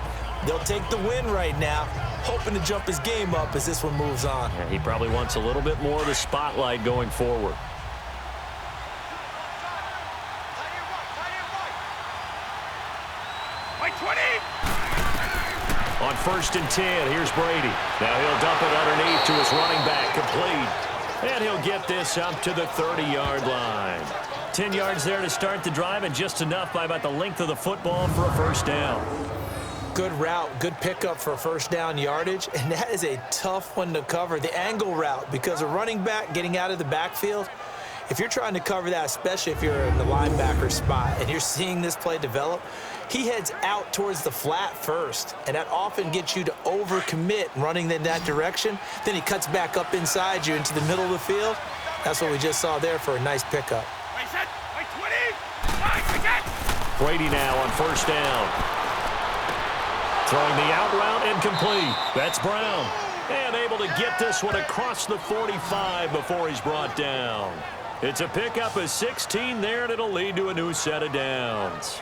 Speaker 3: They'll take the win right now, hoping to jump his game up as this one moves on.
Speaker 2: Yeah, he probably wants a little bit more of the spotlight going forward.
Speaker 4: Like 20.
Speaker 2: On 1st and 10, here's Brady. Now he'll dump it underneath to his running back, complete. And he'll get this up to the 30-yard line. 10 yards there to start the drive, and just enough by about the length of the football for a first down.
Speaker 3: Good route, good pickup for first down yardage, and that is a tough one to cover, the angle route, because a running back getting out of the backfield, if you're trying to cover that, especially if you're in the linebacker spot and you're seeing this play develop, he heads out towards the flat first, and that often gets you to overcommit running in that direction. Then he cuts back up inside you into the middle of the field. That's what we just saw there for a nice pickup.
Speaker 2: Brady now on first down. Throwing the out route incomplete. That's Brown. And able to get this one across the 45 before he's brought down. It's a pickup of 16 there, and it'll lead to a new set of downs.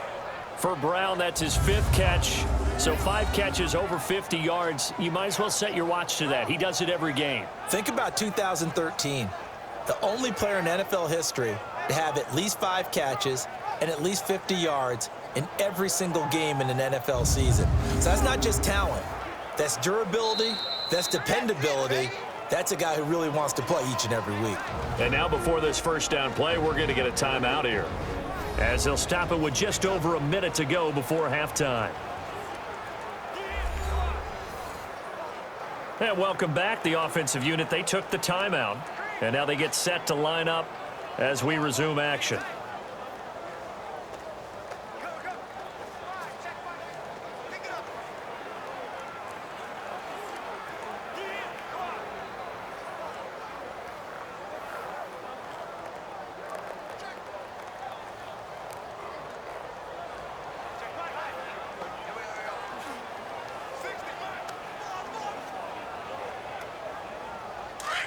Speaker 2: For Brown, that's his 5th catch. So 5 catches over 50 yards. You might as well set your watch to that. He does it every game.
Speaker 3: Think about 2013. The only player in NFL history to have at least 5 catches and at least 50 yards in every single game in an NFL season. So that's not just talent. That's durability. That's dependability. That's a guy who really wants to play each and every week.
Speaker 2: And now before this first down play, we're going to get a timeout here, as they'll stop it with just over a minute to go before halftime. And welcome back. The offensive unit, they took the timeout, and now they get set to line up as we resume action.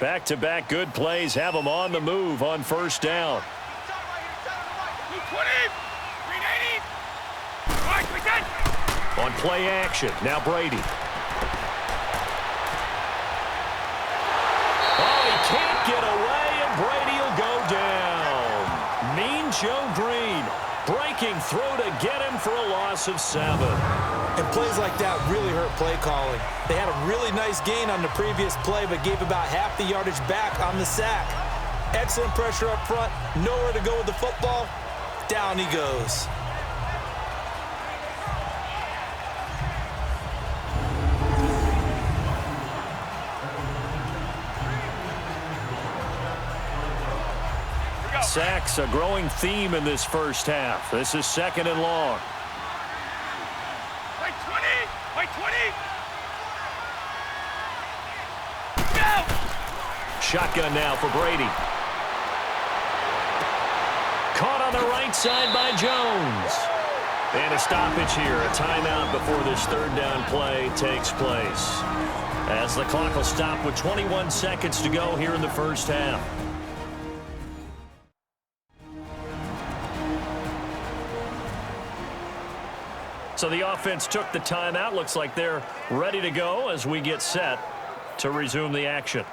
Speaker 2: Back-to-back good plays have them on the move on first down.
Speaker 4: 20. 380.
Speaker 2: On play action, now Brady. Oh, he can't get away, and Brady will go down. Mean Joe Green breaking through to get him for a loss of 7.
Speaker 3: And plays like that really hurt play calling. They had a really nice gain on the previous play, but gave about half the yardage back on the sack. Excellent pressure up front, nowhere to go with the football. Down he goes.
Speaker 2: Sacks, a growing theme in this first half. This is 2nd and long.
Speaker 4: Like 20. Like 20. Go!
Speaker 2: Shotgun now for Brady. Caught on the right side by Jones. And a stoppage here, a timeout before this 3rd down play takes place, as the clock will stop with 21 seconds to go here in the first half. So the offense took the timeout. Looks like they're ready to go as we get set to resume the action.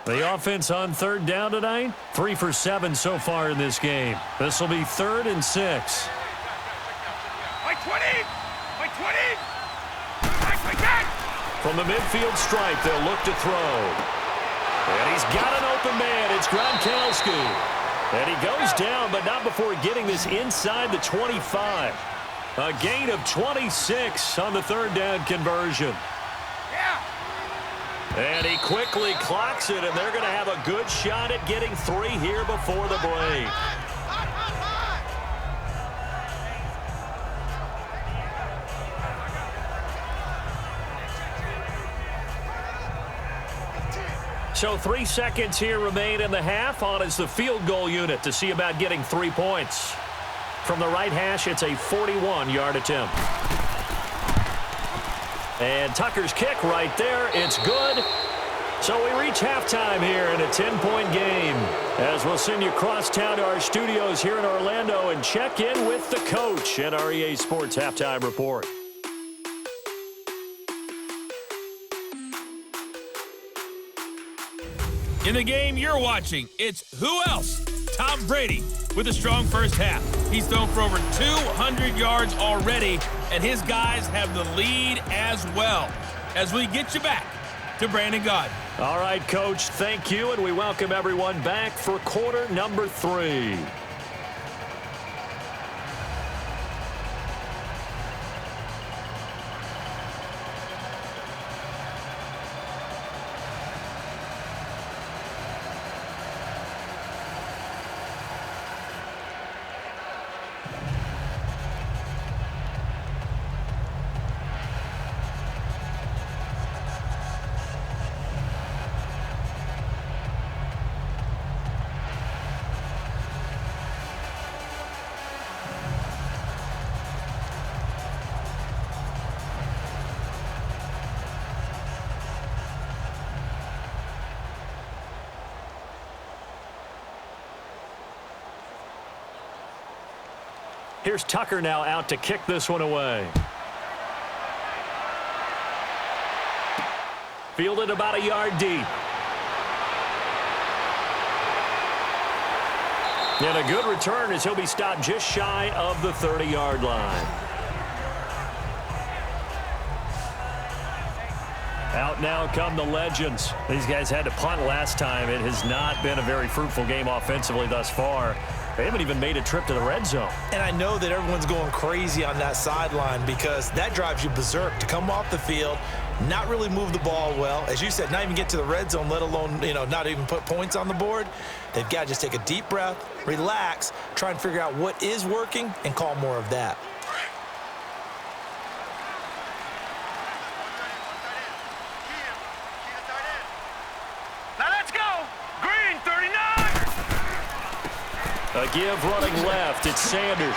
Speaker 2: The offense on third down tonight, 3 for 7 so far in this game. This will be 3rd and 6.
Speaker 4: My 20! My 20! My 10!
Speaker 2: From the midfield stripe, they'll look to throw. And he's got an open man. It's Gronkowski. And he goes down, but not before getting this inside the 25. A gain of 26 on the 3rd down conversion. And he quickly clocks it, and they're going to have a good shot at getting 3 here before the break. So 3 seconds here remain in the half. On is the field goal unit to see about getting 3 points. From the right hash, it's a 41-yard attempt. And Tucker's kick right there. It's good. So we reach halftime here in a 10-point game. As we'll send you across town to our studios here in Orlando and check in with the coach at our EA Sports Halftime Report.
Speaker 1: In the game you're watching, it's who else? Tom Brady with a strong first half. He's thrown for over 200 yards already, and his guys have the lead as well. As we get you back to Brandon Gaudin.
Speaker 2: All right, Coach, thank you, and we welcome everyone back for quarter number 3. Here's Tucker now out to kick this one away. Fielded about a yard deep. And a good return as he'll be stopped just shy of the 30-yard line. Out now come the legends. These guys had to punt last time. It has not been a very fruitful game offensively thus far. They haven't even made a trip to the red zone.
Speaker 3: And I know that everyone's going crazy on that sideline because that drives you berserk to come off the field, not really move the ball well. As you said, not even get to the red zone, let alone, not even put points on the board. They've got to just take a deep breath, relax, try and figure out what is working and call more of that.
Speaker 2: A give running left. It's Sanders.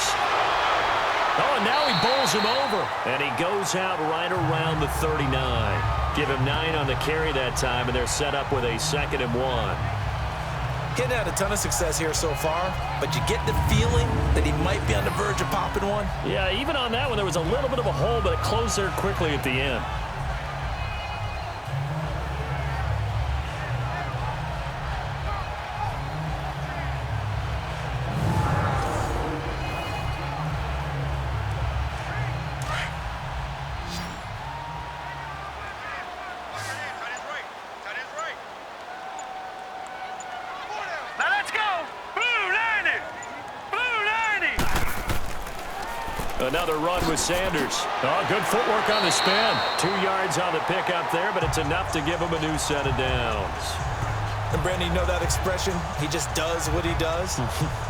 Speaker 2: Oh, and now he bowls him over. And he goes out right around the 39. Give him 9 on the carry that time, and they're set up with a 2nd and 1.
Speaker 3: Getting had a ton of success here so far, but you get the feeling that he might be on the verge of popping one.
Speaker 2: Yeah, even on that one, there was a little bit of a hole, but it closed there quickly at the end. Another run with Sanders. Oh, good footwork on the spin. 2 yards on the pickup there, but it's enough to give him a new set of downs.
Speaker 3: And Brandon, you know that expression? He just does what he does.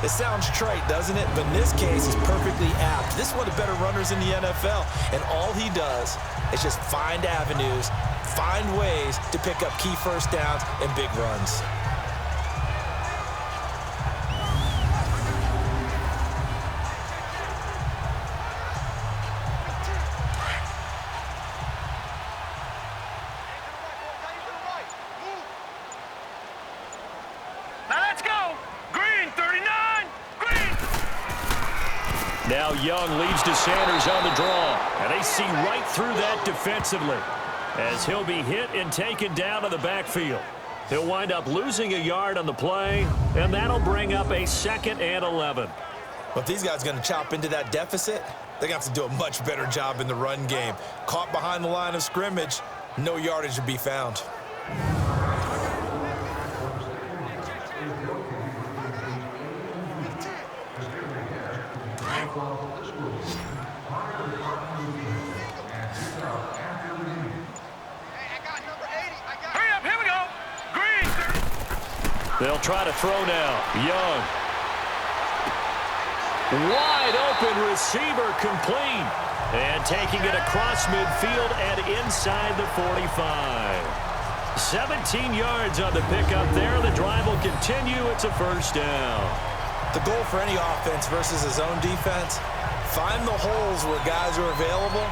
Speaker 3: It sounds trite, doesn't it? But in this case, it's perfectly apt. This is one of the better runners in the NFL. And all he does is just find avenues, find ways to pick up key first downs and big runs.
Speaker 2: Now Young leads to Sanders on the draw. And they see right through that defensively as he'll be hit and taken down to the backfield. He'll wind up losing a yard on the play, and that'll bring up a 2nd and 11.
Speaker 3: But if these guys are going to chop into that deficit, they're going to have to do a much better job in the run game. Caught behind the line of scrimmage, no yardage to be found.
Speaker 2: They'll try to throw now. Young. Wide open receiver complete. And taking it across midfield and inside the 45. 17 yards on the pickup there. The drive will continue. It's a first down.
Speaker 3: The goal for any offense versus his own defense, find the holes where guys are available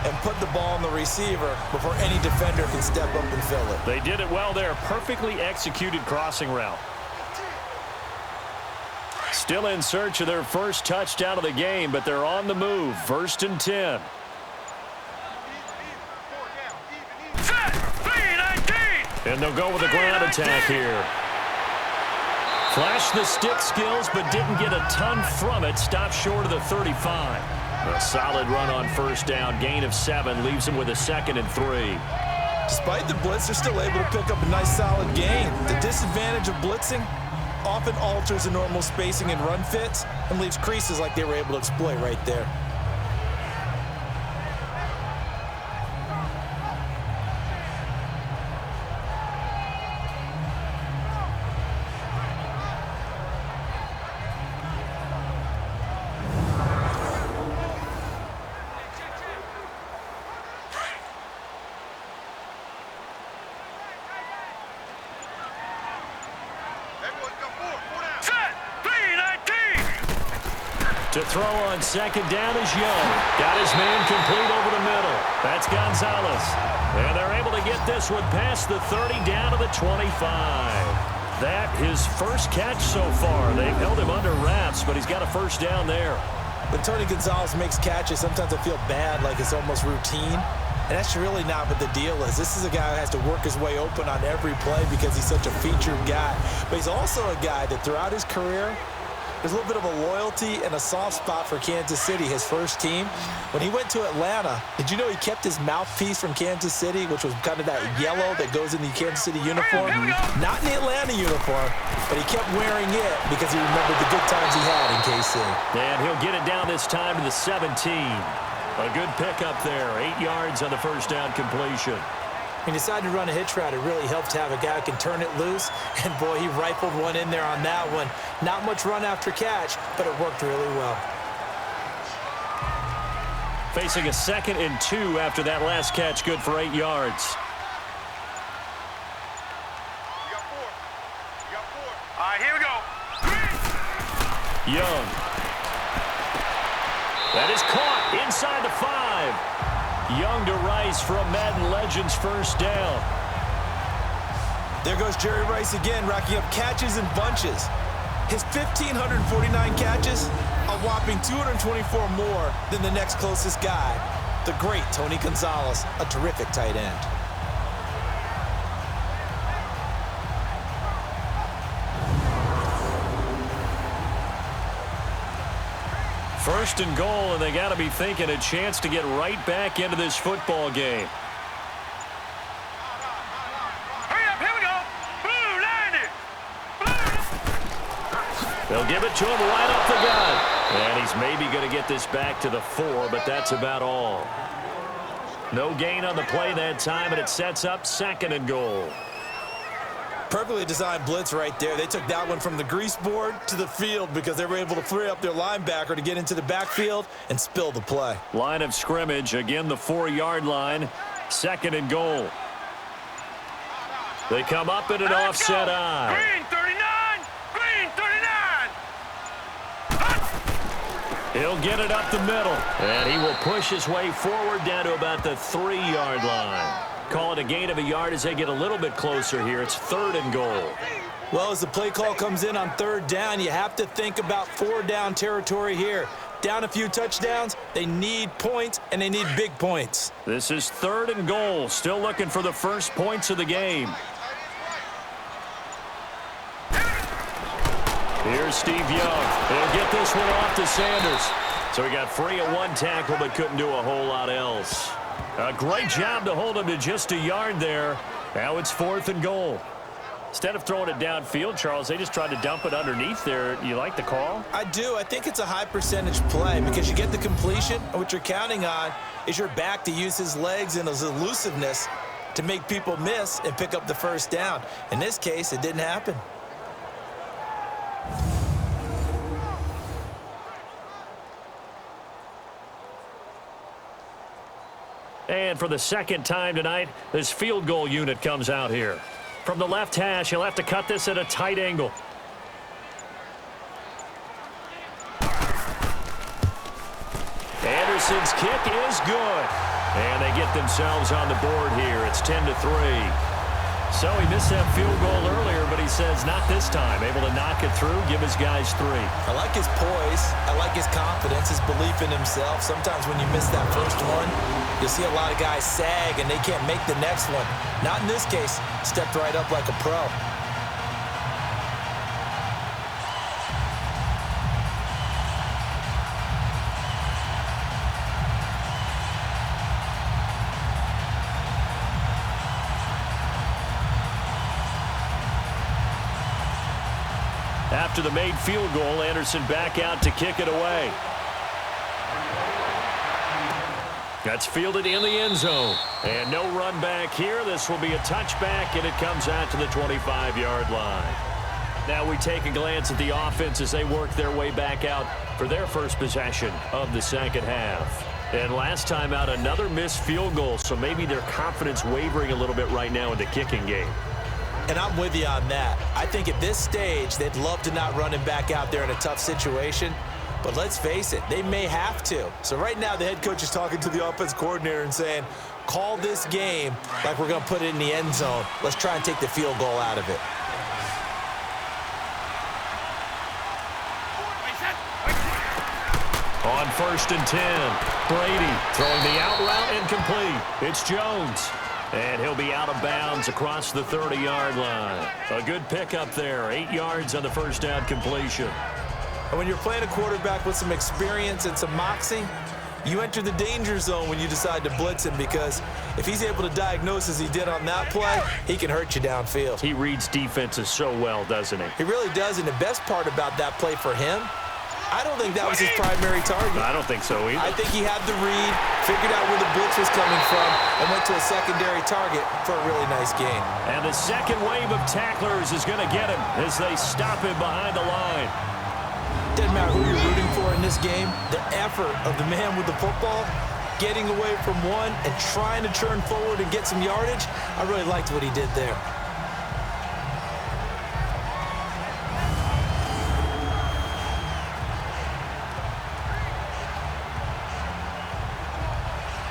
Speaker 3: and put the ball on the receiver before any defender can step up and fill it.
Speaker 2: They did it well there. Perfectly executed crossing route. Still in search of their first touchdown of the game, but they're on the move. 1st and 10. And they'll go with a ground attack here. Flashed the stick skills, but didn't get a ton from it. Stopped short of the 35. A solid run on first down. Gain of 7 leaves them with a 2nd and 3.
Speaker 3: Despite the blitz, they're still able to pick up a nice solid gain. The disadvantage of blitzing often alters the normal spacing and run fits and leaves creases like they were able to exploit right there.
Speaker 2: To throw on 2nd down is Young. Got his man complete over the middle. That's Gonzalez. And they're able to get this one past the 30 down to the 25. That his first catch so far. They've held him under wraps, but he's got a first down there.
Speaker 3: When Tony Gonzalez makes catches, sometimes I feel bad, like it's almost routine. And that's really not what the deal is. This is a guy who has to work his way open on every play because he's such a featured guy. But he's also a guy that throughout his career, there's a little bit of a loyalty and a soft spot for Kansas City, his first team. When he went to Atlanta, did you know he kept his mouthpiece from Kansas City, which was kind of that yellow that goes in the Kansas City uniform? Not in the Atlanta uniform, but he kept wearing it because he remembered the good times he had in KC.
Speaker 2: And he'll get it down this time to the 17. A good pickup there. 8 yards on the first down completion.
Speaker 3: He decided to run a hitch route. It really helped to have a guy who can turn it loose. And, boy, he rifled one in there on that one. Not much run after catch, but it worked really well.
Speaker 2: Facing a 2nd and 2 after that last catch. Good for 8 yards.
Speaker 4: You got 4. You got 4. All right, here we go.
Speaker 2: Young. That is caught inside the 5. Young to Rice for a Madden Legends first down.
Speaker 3: There goes Jerry Rice again, racking up catches in bunches. His 1,549 catches, a whopping 224 more than the next closest guy, the great Tony Gonzalez, a terrific tight end.
Speaker 2: First and goal, and they got to be thinking a chance to get right back into this football game.
Speaker 4: Hurry up, here we go. Blue, 90.
Speaker 2: They'll give it to him right up the gut. And he's maybe going to get this back to the 4, but that's about all. No gain on the play that time, and it sets up 2nd and goal.
Speaker 3: Perfectly designed blitz right there. They took that one from the grease board to the field because they were able to free up their linebacker to get into the backfield and spill the play.
Speaker 2: Line of scrimmage, again the 4-yard line. 2nd and goal. They come up in an offset eye.
Speaker 4: Green 39. Green 39.
Speaker 2: He'll get it up the middle. And he will push his way forward down to about the 3-yard line. Call it a gain of a yard as they get a little bit closer here. It's 3rd and goal.
Speaker 3: Well, as the play call comes in on 3rd down, you have to think about 4-down territory here. Down a few touchdowns, they need points, and they need big points.
Speaker 2: This is 3rd and goal. Still looking for the first points of the game. Here's Steve Young. He'll get this one off to Sanders. So he got free of one tackle but couldn't do a whole lot else. A great job to hold him to just a yard there. Now it's 4th and goal. Instead of throwing it downfield, Charles, they just tried to dump it underneath there. You like the call?
Speaker 3: I do. I think it's a high percentage play because you get the completion, and what you're counting on is your back to use his legs and his elusiveness to make people miss and pick up the first down. In this case, it didn't happen.
Speaker 2: And for the second time tonight, this field goal unit comes out here. From the left hash, he'll have to cut this at a tight angle. Anderson's kick is good. And they get themselves on the board here. It's 10-3. So he missed that field goal earlier, but he says not this time. Able to knock it through, give his guys 3.
Speaker 3: I like his poise. I like his confidence, his belief in himself. Sometimes when you miss that first one, you'll see a lot of guys sag and they can't make the next one. Not in this case. Stepped right up like a pro.
Speaker 2: After the made field goal, Anderson back out to kick it away. That's fielded in the end zone. And no run back here. This will be a touchback, and it comes out to the 25-yard line. Now we take a glance at the offense as they work their way back out for their first possession of the second half. And last time out, another missed field goal, so maybe their confidence wavering a little bit right now in the kicking game.
Speaker 3: And I'm with you on that. I think at this stage, they'd love to not run him back out there in a tough situation. But let's face it, they may have to. So right now, the head coach is talking to the offense coordinator and saying, call this game like we're going to put it in the end zone. Let's try and take the field goal out of it.
Speaker 2: On 1st and 10, Brady throwing the out route incomplete. It's Jones. And he'll be out of bounds across the 30-yard line. A good pickup there, 8 yards on the first down completion.
Speaker 3: And when you're playing a quarterback with some experience and some moxie, you enter the danger zone when you decide to blitz him, because if he's able to diagnose as he did on that play, he can hurt you downfield.
Speaker 2: He reads defenses so well, doesn't he?
Speaker 3: He really does, and the best part about that play for him, I don't think that was his primary target.
Speaker 2: I don't think so either.
Speaker 3: I think he had the read, figured out where the blitz was coming from, and went to a secondary target for a really nice gain.
Speaker 2: And the second wave of tacklers is going to get him as they stop him behind the line.
Speaker 3: Doesn't matter who you're rooting for in this game, the effort of the man with the football, getting away from one and trying to turn forward and get some yardage, I really liked what he did there.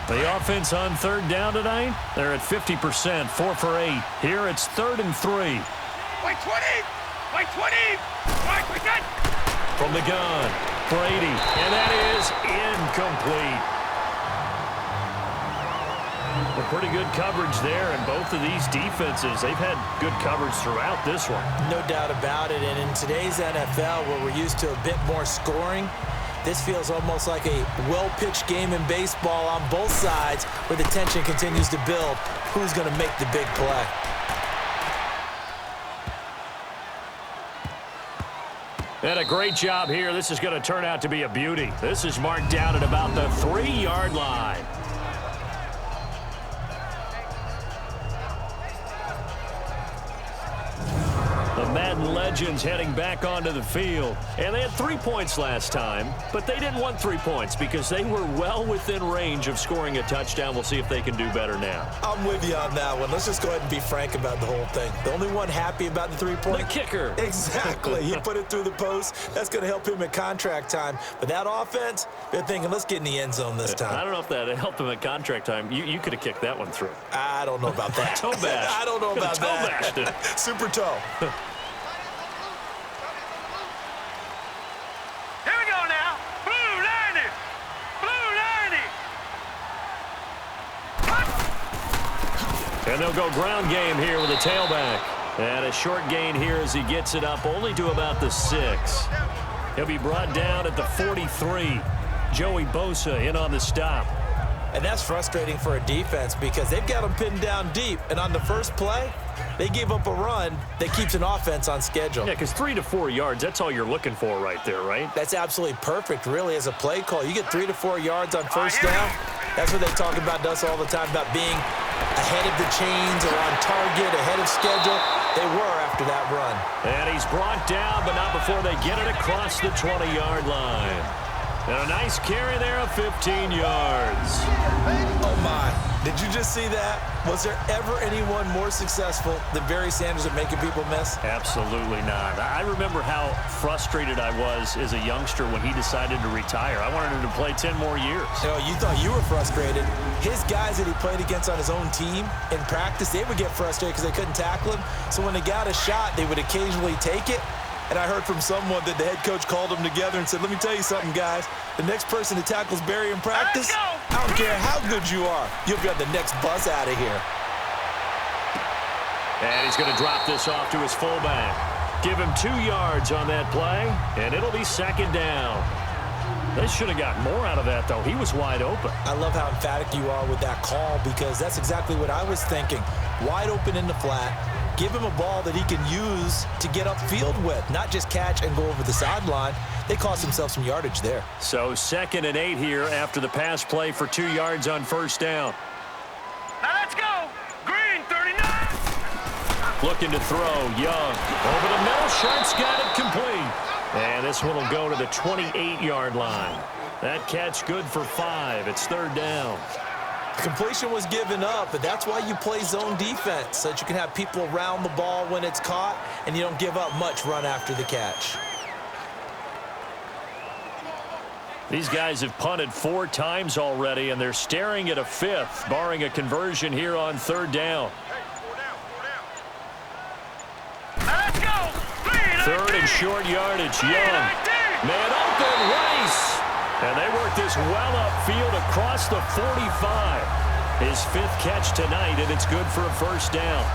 Speaker 2: The offense on 3rd down tonight, they're at 50%, 4 for 8. Here it's 3rd and 3.
Speaker 4: Wait 20! Wait 20! Wait, percent!
Speaker 2: From the gun, Brady, and that is incomplete. A pretty good coverage there, and both of these defenses, they've had good coverage throughout this one.
Speaker 3: No doubt about it, and in today's NFL, where we're used to a bit more scoring, this feels almost like a well-pitched game in baseball on both sides where the tension continues to build. Who's going to make the big play?
Speaker 2: And a great job here. This is going to turn out to be a beauty. This is marked down at about the 3-yard line. The Madden legends heading back onto the field. And they had 3 points last time, but they didn't want 3 points because they were well within range of scoring a touchdown. We'll see if they can do better now.
Speaker 3: I'm with you on that one. Let's just go ahead and be frank about the whole thing. The only one happy about the 3-point?
Speaker 2: The kicker.
Speaker 3: Exactly. He put it through the post. That's going to help him at contract time. But that offense, they're thinking, let's get in the end zone this time.
Speaker 2: I don't know if that helped him at contract time. You could have kicked that one through.
Speaker 3: I don't know about that.
Speaker 2: Toe bash.
Speaker 3: I don't know about
Speaker 2: toe
Speaker 3: that.
Speaker 2: Bashed it.
Speaker 3: Super toe.
Speaker 4: Here we go now. Blue lining. Blue lining.
Speaker 2: And they'll go ground game here with a tailback. And a short gain here as he gets it up only to about the 6. He'll be brought down at the 43. Joey Bosa in on the stop.
Speaker 3: And that's frustrating for a defense because they've got them pinned down deep. And on the first play, they gave up a run that keeps an offense on schedule.
Speaker 2: Yeah, because 3 to 4 yards, that's all you're looking for right there, right?
Speaker 3: That's absolutely perfect, really, as a play call. You get 3 to 4 yards on first down. That's what they talk about to us all the time, about being ahead of the chains or on target, ahead of schedule. They were after that run.
Speaker 2: And he's brought down, but not before they get it across the 20-yard line. And a nice carry there of 15 yards.
Speaker 3: Oh, my. Did you just see that? Was there ever anyone more successful than Barry Sanders at making people miss?
Speaker 2: Absolutely not. I remember how frustrated I was as a youngster when he decided to retire. I wanted him to play 10 more years.
Speaker 3: You thought you were frustrated. His guys that he played against on his own team in practice, they would get frustrated because they couldn't tackle him. So when they got a shot, they would occasionally take it. And I heard from someone that the head coach called them together and said, let me tell you something, guys. The next person that tackles Barry in practice, I don't care how good you are, you'll be on the next bus out of here.
Speaker 2: And he's going to drop this off to his fullback. Give him 2 yards on that play, and it'll be second down. They should have got more out of that, though. He was wide open.
Speaker 3: I love how emphatic you are with that call because that's exactly what I was thinking. Wide open in the flat. Give him a ball that he can use to get upfield with, not just catch and go over the sideline. They cost themselves some yardage there.
Speaker 2: So 2nd and 8 here after the pass play for 2 yards on first down.
Speaker 4: Now let's go. Green, 39.
Speaker 2: Looking to throw, Young. Over the middle, Sharp's got it complete. And this one will go to the 28-yard line. That catch good for 5. It's 3rd down.
Speaker 3: Completion was given up, but that's why you play zone defense, so that you can have people around the ball when it's caught, and you don't give up much run after the catch.
Speaker 2: These guys have punted 4 times already, and they're staring at a 5th, barring a conversion here on 3rd down.
Speaker 4: Let's go.
Speaker 2: 3rd and short yardage. Young. Man open, Rice. And they work this well upfield across the 45. His 5th catch tonight, and it's good for a first down.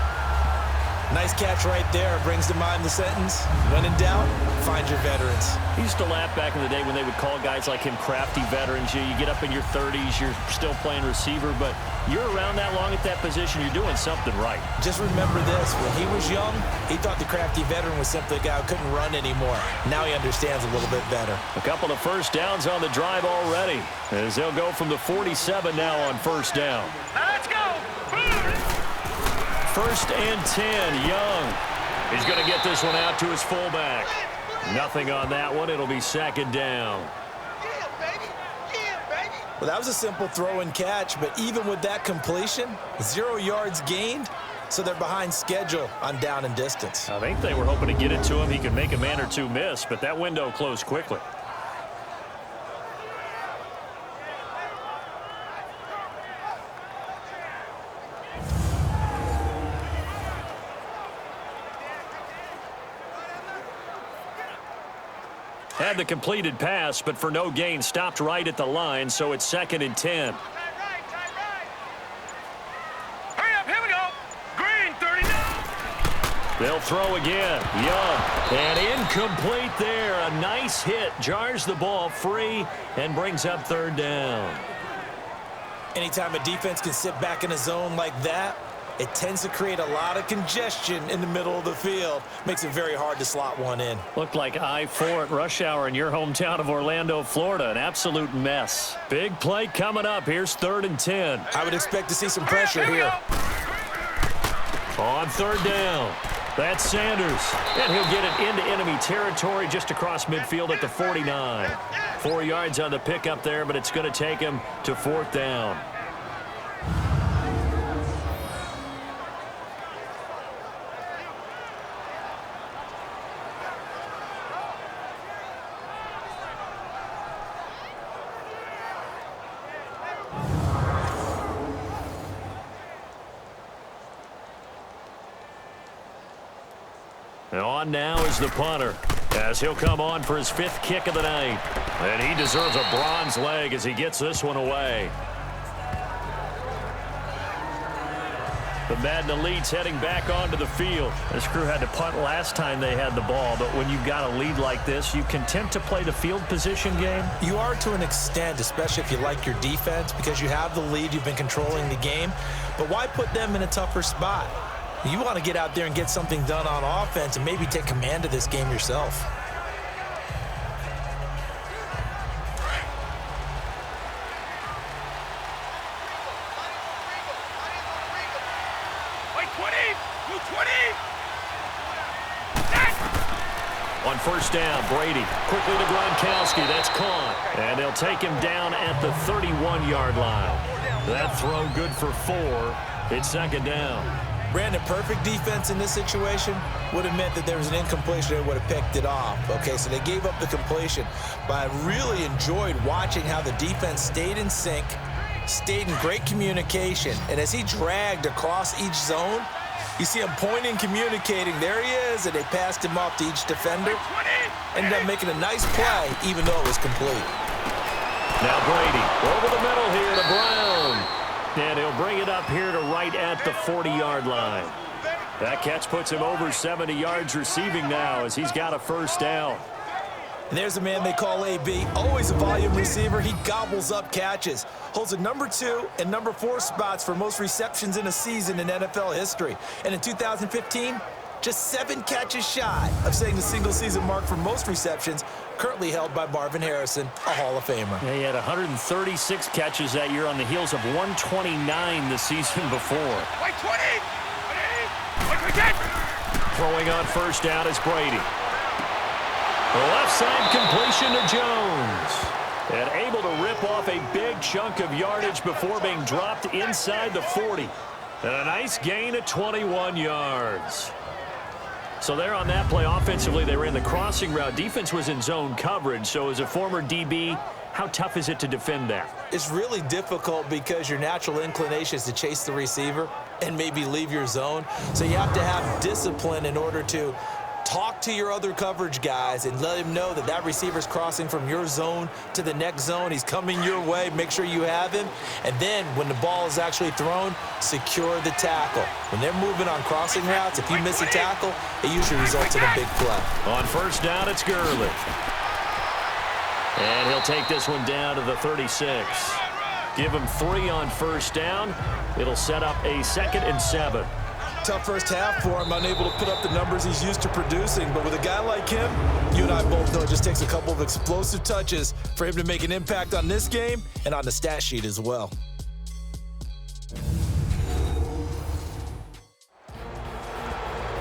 Speaker 3: Nice catch right there. Brings to mind the sentence, when in doubt, find your veterans.
Speaker 2: He used to laugh back in the day when they would call guys like him crafty veterans. You get up in your 30s, you're still playing receiver, but you're around that long at that position, you're doing something right.
Speaker 3: Just remember this. When he was young, he thought the crafty veteran was simply a guy who couldn't run anymore. Now he understands a little bit better.
Speaker 2: A couple of first downs on the drive already, as they'll go from the 47 now on first down.
Speaker 4: Now let's go.
Speaker 2: 1st and 10, Young. He's going to get this one out to his fullback. Nothing on that one. It'll be 2nd down.
Speaker 3: Well, that was a simple throw and catch, but even with that completion, 0 yards gained, so they're behind schedule on down and distance.
Speaker 2: I think they were hoping to get it to him. He could make a man or two miss, but that window closed quickly. Had the completed pass, but for no gain, stopped right at the line, so it's 2nd and 10.
Speaker 4: Hurry up, here we go. Green, 39.
Speaker 2: They'll throw again. Young. And incomplete there. A nice hit. Jars the ball free and brings up 3rd down.
Speaker 3: Anytime a defense can sit back in a zone like that, it tends to create a lot of congestion in the middle of the field. Makes it very hard to slot one in.
Speaker 2: Looked like I-4 at rush hour in your hometown of Orlando, Florida. An absolute mess. Big play coming up. Here's 3rd and 10.
Speaker 3: I would expect to see some pressure here.
Speaker 2: On 3rd down. That's Sanders. And he'll get it into enemy territory just across midfield at the 49. 4 yards on the pickup there, but it's going to take him to 4th down. And on now is the punter, as he'll come on for his 5th kick of the night. And he deserves a bronze leg as he gets this one away. The Madden Elites heading back onto the field. This crew had to punt last time they had the ball, but when you've got a lead like this, you content to play the field position game?
Speaker 3: You are to an extent, especially if you like your defense, because you have the lead, you've been controlling the game. But why put them in a tougher spot? You want to get out there and get something done on offense and maybe take command of this game yourself.
Speaker 2: On first down, Brady quickly to Gronkowski. That's caught. And they'll take him down at the 31-yard line. That throw good for 4. It's second down.
Speaker 3: Brandon, perfect defense in this situation would have meant that there was an incompletion that would have picked it off. Okay, so they gave up the completion. But I really enjoyed watching how the defense stayed in sync, stayed in great communication. And as he dragged across each zone, you see him pointing, communicating. There he is, and they passed him off to each defender. Ended up making a nice play, even though it was complete.
Speaker 2: Now Brady over the middle here to Brown. And he'll bring it up here to right at the 40-yard line. That catch puts him over 70 yards receiving now as he's got a first down.
Speaker 3: And there's a man they call AB, always a volume receiver. He gobbles up catches, holds a number 2 and number 4 spots for most receptions in a season in NFL history. And in 2015, just 7 catches shy of setting the single-season mark for most receptions, currently held by Marvin Harrison, a Hall of Famer.
Speaker 2: Yeah, he had 136 catches that year on the heels of 129 the season before. Throwing on first down is Brady. The left side completion to Jones. And able to rip off a big chunk of yardage before being dropped inside the 40. And a nice gain of 21 yards. So there on that play, offensively, they ran the crossing route. Defense was in zone coverage. So as a former DB, how tough is it to defend that?
Speaker 3: It's really difficult because your natural inclination is to chase the receiver and maybe leave your zone. So you have to have discipline in order to talk to your other coverage guys and let him know that that receiver's crossing from your zone to the next zone. He's coming your way. Make sure you have him. And then when the ball is actually thrown, secure the tackle. When they're moving on crossing routes, if you miss a tackle, it usually results in a big play.
Speaker 2: On first down, it's Gurley. And he'll take this one down to the 36. Give him 3 on first down. It'll set up a 2nd and 7.
Speaker 3: Tough first half for him, unable to put up the numbers he's used to producing. But with a guy like him, you and I both know it just takes a couple of explosive touches for him to make an impact on this game and on the stat sheet as well.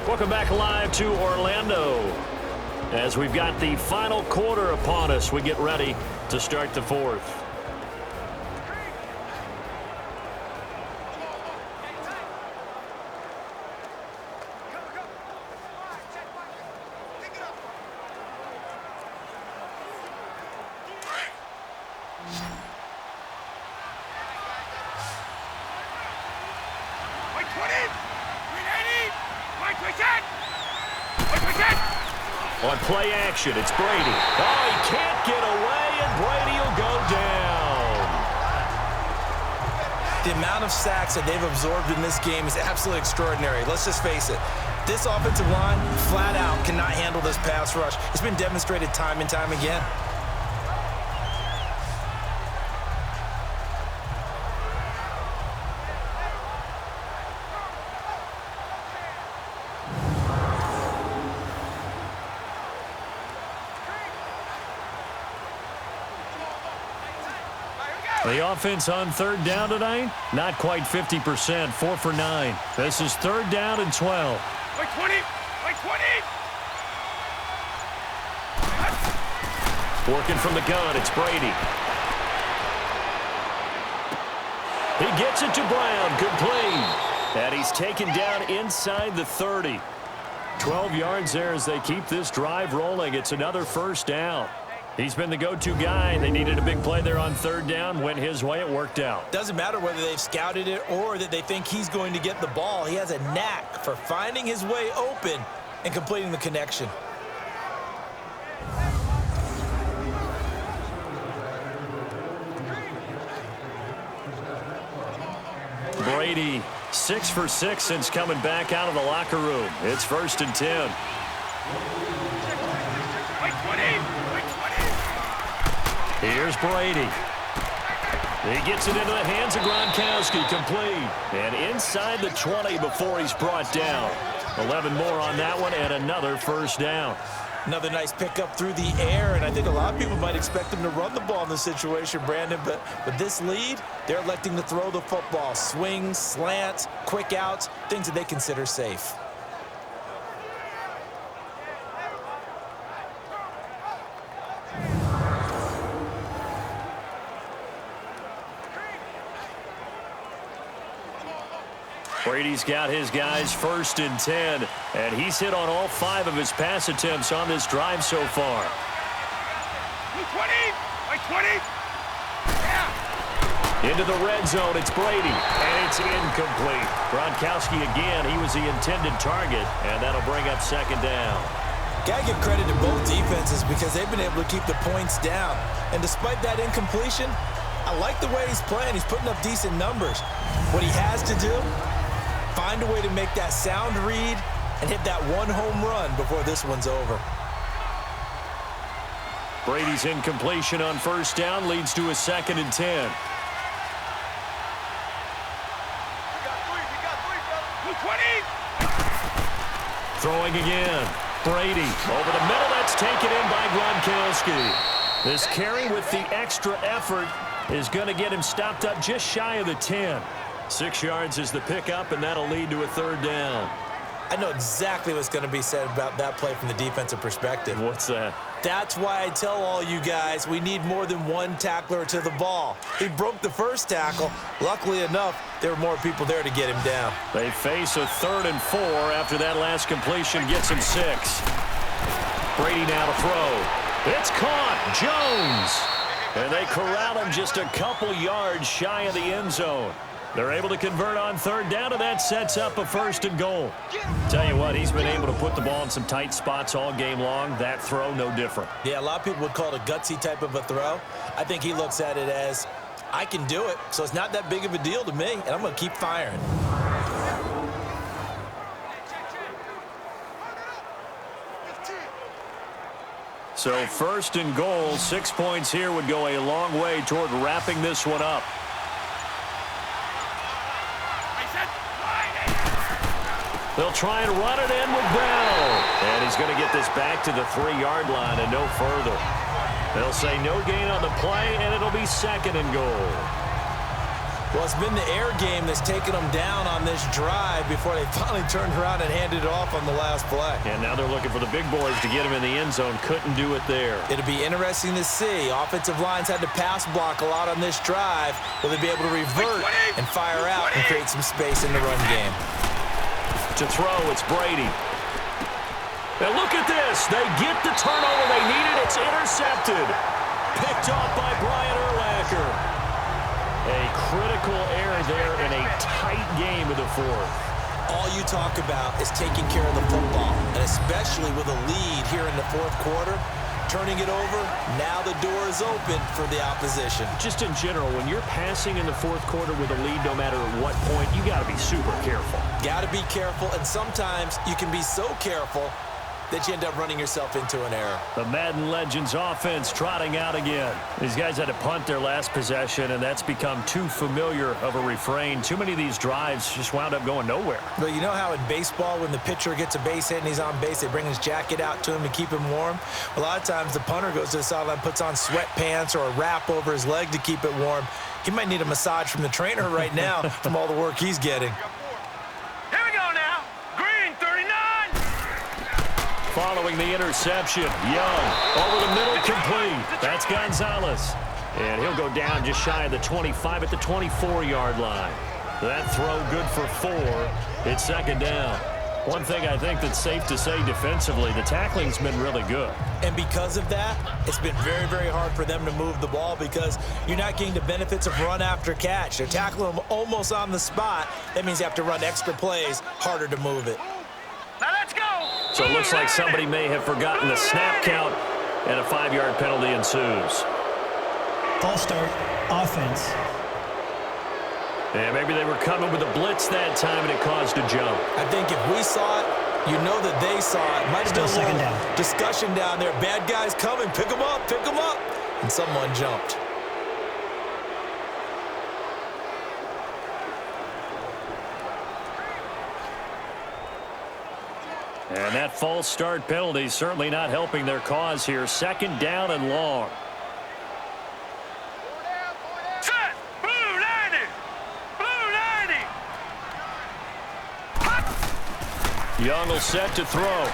Speaker 2: Welcome back live to Orlando. As we've got the final quarter upon us, we get ready to start the 4th. On play action, it's Brady. Oh, he can't get away, and Brady will go down.
Speaker 3: The amount of sacks that they've absorbed in this game is absolutely extraordinary. Let's just face it. This offensive line, flat out, cannot handle this pass rush. It's been demonstrated time and time again.
Speaker 2: The offense on third down tonight, not quite 50%, 4 for 9. This is 3rd down and 12.
Speaker 4: Like 20, like 20.
Speaker 2: Working from the gun, it's Brady. He gets it to Brown, complete. And he's taken down inside the 30. 12 yards there as they keep this drive rolling. It's another first down. He's been the go-to guy. They needed a big play there on 3rd down. Went his way. It worked out.
Speaker 3: Doesn't matter whether they've scouted it or that they think he's going to get the ball. He has a knack for finding his way open and completing the connection.
Speaker 2: Brady 6 for 6 since coming back out of the locker room. It's 1st and 10. Here's Brady. He gets it into the hands of Gronkowski, complete. And inside the 20 before he's brought down. 11 more on that one and another first down.
Speaker 3: Another nice pickup through the air, and I think a lot of people might expect them to run the ball in this situation, Brandon, but with this lead, they're electing to throw the football. Swings, slants, quick outs, things that they consider safe.
Speaker 2: Brady's got his guys 1st and 10, and he's hit on all 5 of his pass attempts on this drive so far.
Speaker 4: 20.
Speaker 2: Into the red zone, it's Brady, and it's incomplete. Gronkowski again, he was the intended target, and that'll bring up 2nd down.
Speaker 3: Gotta give credit to both defenses because they've been able to keep the points down. And despite that incompletion, I like the way he's playing. He's putting up decent numbers. What he has to do, find a way to make that sound read and hit that one home run before this one's over.
Speaker 2: Brady's incompletion on 1st down leads to a 2nd and 10. Throwing again. Brady over the middle. That's taken in by Gronkowski. This carry with the extra effort is going to get him stopped up just shy of the 10. 6 yards is the pickup, and that'll lead to a 3rd down.
Speaker 3: I know exactly what's going to be said about that play from the defensive perspective.
Speaker 2: What's that?
Speaker 3: That's why I tell all you guys we need more than one tackler to the ball. He broke the first tackle. Luckily enough, there were more people there to get him down.
Speaker 2: They face a 3rd and 4 after that last completion gets him 6. Brady now to throw. It's caught. Jones. And they corral him just a couple yards shy of the end zone. They're able to convert on 3rd down, and that sets up a 1st and goal. Tell you what, he's been able to put the ball in some tight spots all game long. That throw, no different.
Speaker 3: Yeah, a lot of people would call it a gutsy type of a throw. I think he looks at it as, I can do it, so it's not that big of a deal to me, and I'm going to keep firing.
Speaker 2: So 1st and goal, 6 points here would go a long way toward wrapping this one up. They'll try and run it in with Bell. And he's going to get this back to the 3-yard line and no further. They'll say no gain on the play, and it'll be 2nd and goal.
Speaker 3: Well, it's been the air game that's taken them down on this drive before they finally turned around and handed it off on the last play.
Speaker 2: And now they're looking for the big boys to get him in the end zone. Couldn't do it there.
Speaker 3: It'll be interesting to see. Offensive lines had to pass block a lot on this drive. Will they be able to revert and fire out and create some space in the run game?
Speaker 2: To throw, it's Brady. And look at this. They get the turnover they needed. It's intercepted. Picked off by Brian Urlacher. A critical error there in a tight game of the 4th.
Speaker 3: All you talk about is taking care of the football, and especially with a lead here in the 4th quarter, turning it over, now the door is open for the opposition.
Speaker 2: Just in general, when you're passing in the 4th quarter with a lead, no matter at what point, you got to be super careful.
Speaker 3: Got to be careful, and sometimes you can be so careful that you end up running yourself into an error.
Speaker 2: The Madden Legends offense trotting out again. These guys had to punt their last possession, and that's become too familiar of a refrain. Too many of these drives just wound up going nowhere.
Speaker 3: But you know how in baseball, when the pitcher gets a base hit and he's on base, they bring his jacket out to him to keep him warm? A lot of times the punter goes to the sideline, puts on sweatpants or a wrap over his leg to keep it warm. He might need a massage from the trainer right now from all the work he's getting.
Speaker 4: Here we go now. Green, 39.
Speaker 2: Following the interception, Young over the middle, complete. That's Gonzalez. And he'll go down just shy of the 25 at the 24-yard line. That throw good for 4. It's 2nd down. One thing I think that's safe to say defensively, the tackling's been really good.
Speaker 3: And because of that, it's been very, very hard for them to move the ball because you're not getting the benefits of run after catch. They're tackling them almost on the spot. That means you have to run extra plays, harder to move it.
Speaker 4: Now let's go.
Speaker 2: So it looks like somebody may have forgotten the snap count, and a 5-yard penalty ensues.
Speaker 5: False start, offense.
Speaker 2: Yeah, maybe they were coming with a blitz that time, and it caused a jump.
Speaker 3: I think if we saw it, you know that they saw it. Might have been a
Speaker 5: second
Speaker 3: little
Speaker 5: down.
Speaker 3: discussion down there. Bad guys coming. Pick them up. Pick them up. And someone jumped.
Speaker 2: And that false start penalty certainly not helping their cause here. Second down and long.
Speaker 4: Set. Blue 90. Blue 90.
Speaker 2: Young will set to throw.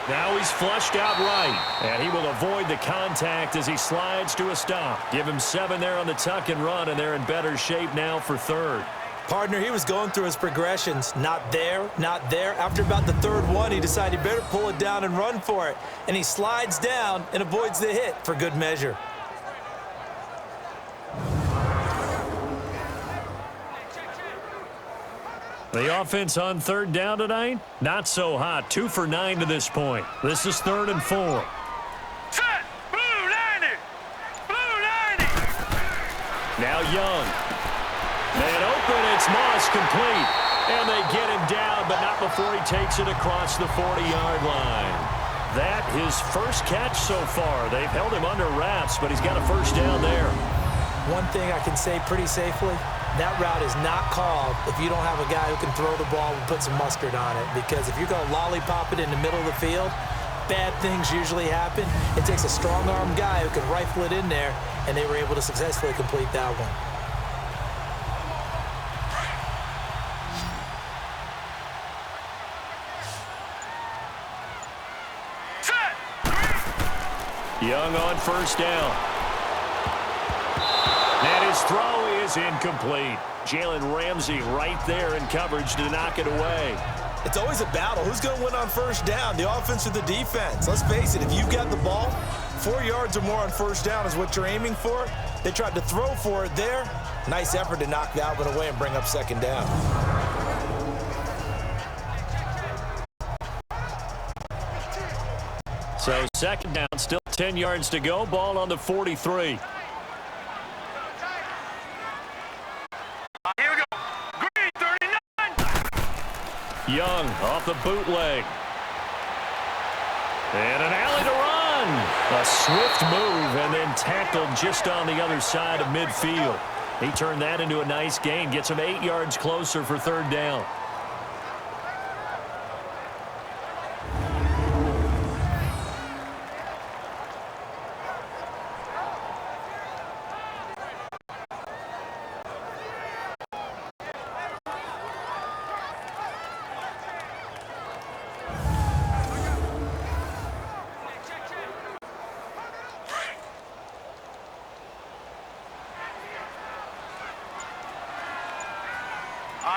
Speaker 2: Now he's flushed out right, and he will avoid the contact as he slides to a stop. Give him 7 there on the tuck and run, and they're in better shape now for third.
Speaker 3: Partner, he was going through his progressions. Not there, not there. After about the third one, he decided he better pull it down and run for it. And he slides down and avoids the hit for good measure.
Speaker 2: The offense on third down tonight, not so hot. 2 for 9 to this point. This is 3rd and 4.
Speaker 4: Set. Blue 90. Blue 90.
Speaker 2: Now Young. And open, it's Moss complete. And they get him down, but not before he takes it across the 40-yard line. That his first catch so far. They've held him under wraps, but he's got a first down there.
Speaker 3: One thing I can say pretty safely, that route is not called if you don't have a guy who can throw the ball and put some mustard on it. Because if you're going to lollipop it in the middle of the field, bad things usually happen. It takes a strong-armed guy who can rifle it in there, and they were able to successfully complete that one.
Speaker 2: Young on first down. And his throw is incomplete. Jalen Ramsey right there in coverage to knock it away.
Speaker 3: It's always a battle. Who's going to win on first down, the offense or the defense? Let's face it, if you've got the ball, 4 yards or more on first down is what you're aiming for. They tried to throw for it there. Nice effort to knock that one away and bring up second down.
Speaker 2: So second down, still 10 yards to go. Ball on the 43.
Speaker 4: Here we go. Green 39.
Speaker 2: Young off the bootleg. And an alley to run. A swift move and then tackled just on the other side of midfield. He turned that into a nice gain. Gets him 8 yards closer for third down.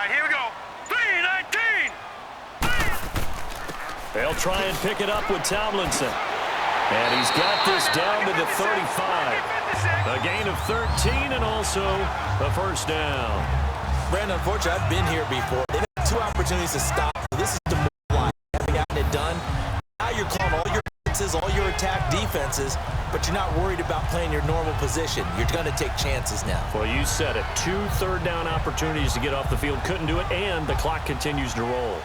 Speaker 4: Here we go. 319.
Speaker 2: They'll try and pick it up with Tomlinson. And he's got this down to the 35. A gain of 13 and also a first down.
Speaker 3: Brandon, unfortunately, I've been here before. They've had 2 opportunities to stop. This is the move. Haven't gotten it done. Now you're calling all your blitzes, all your attack defenses, but you're not worried about playing your normal position. You're going to take chances now.
Speaker 2: Well, you said it. 2 third down opportunities to get off the field. Couldn't do it, and the clock continues to roll.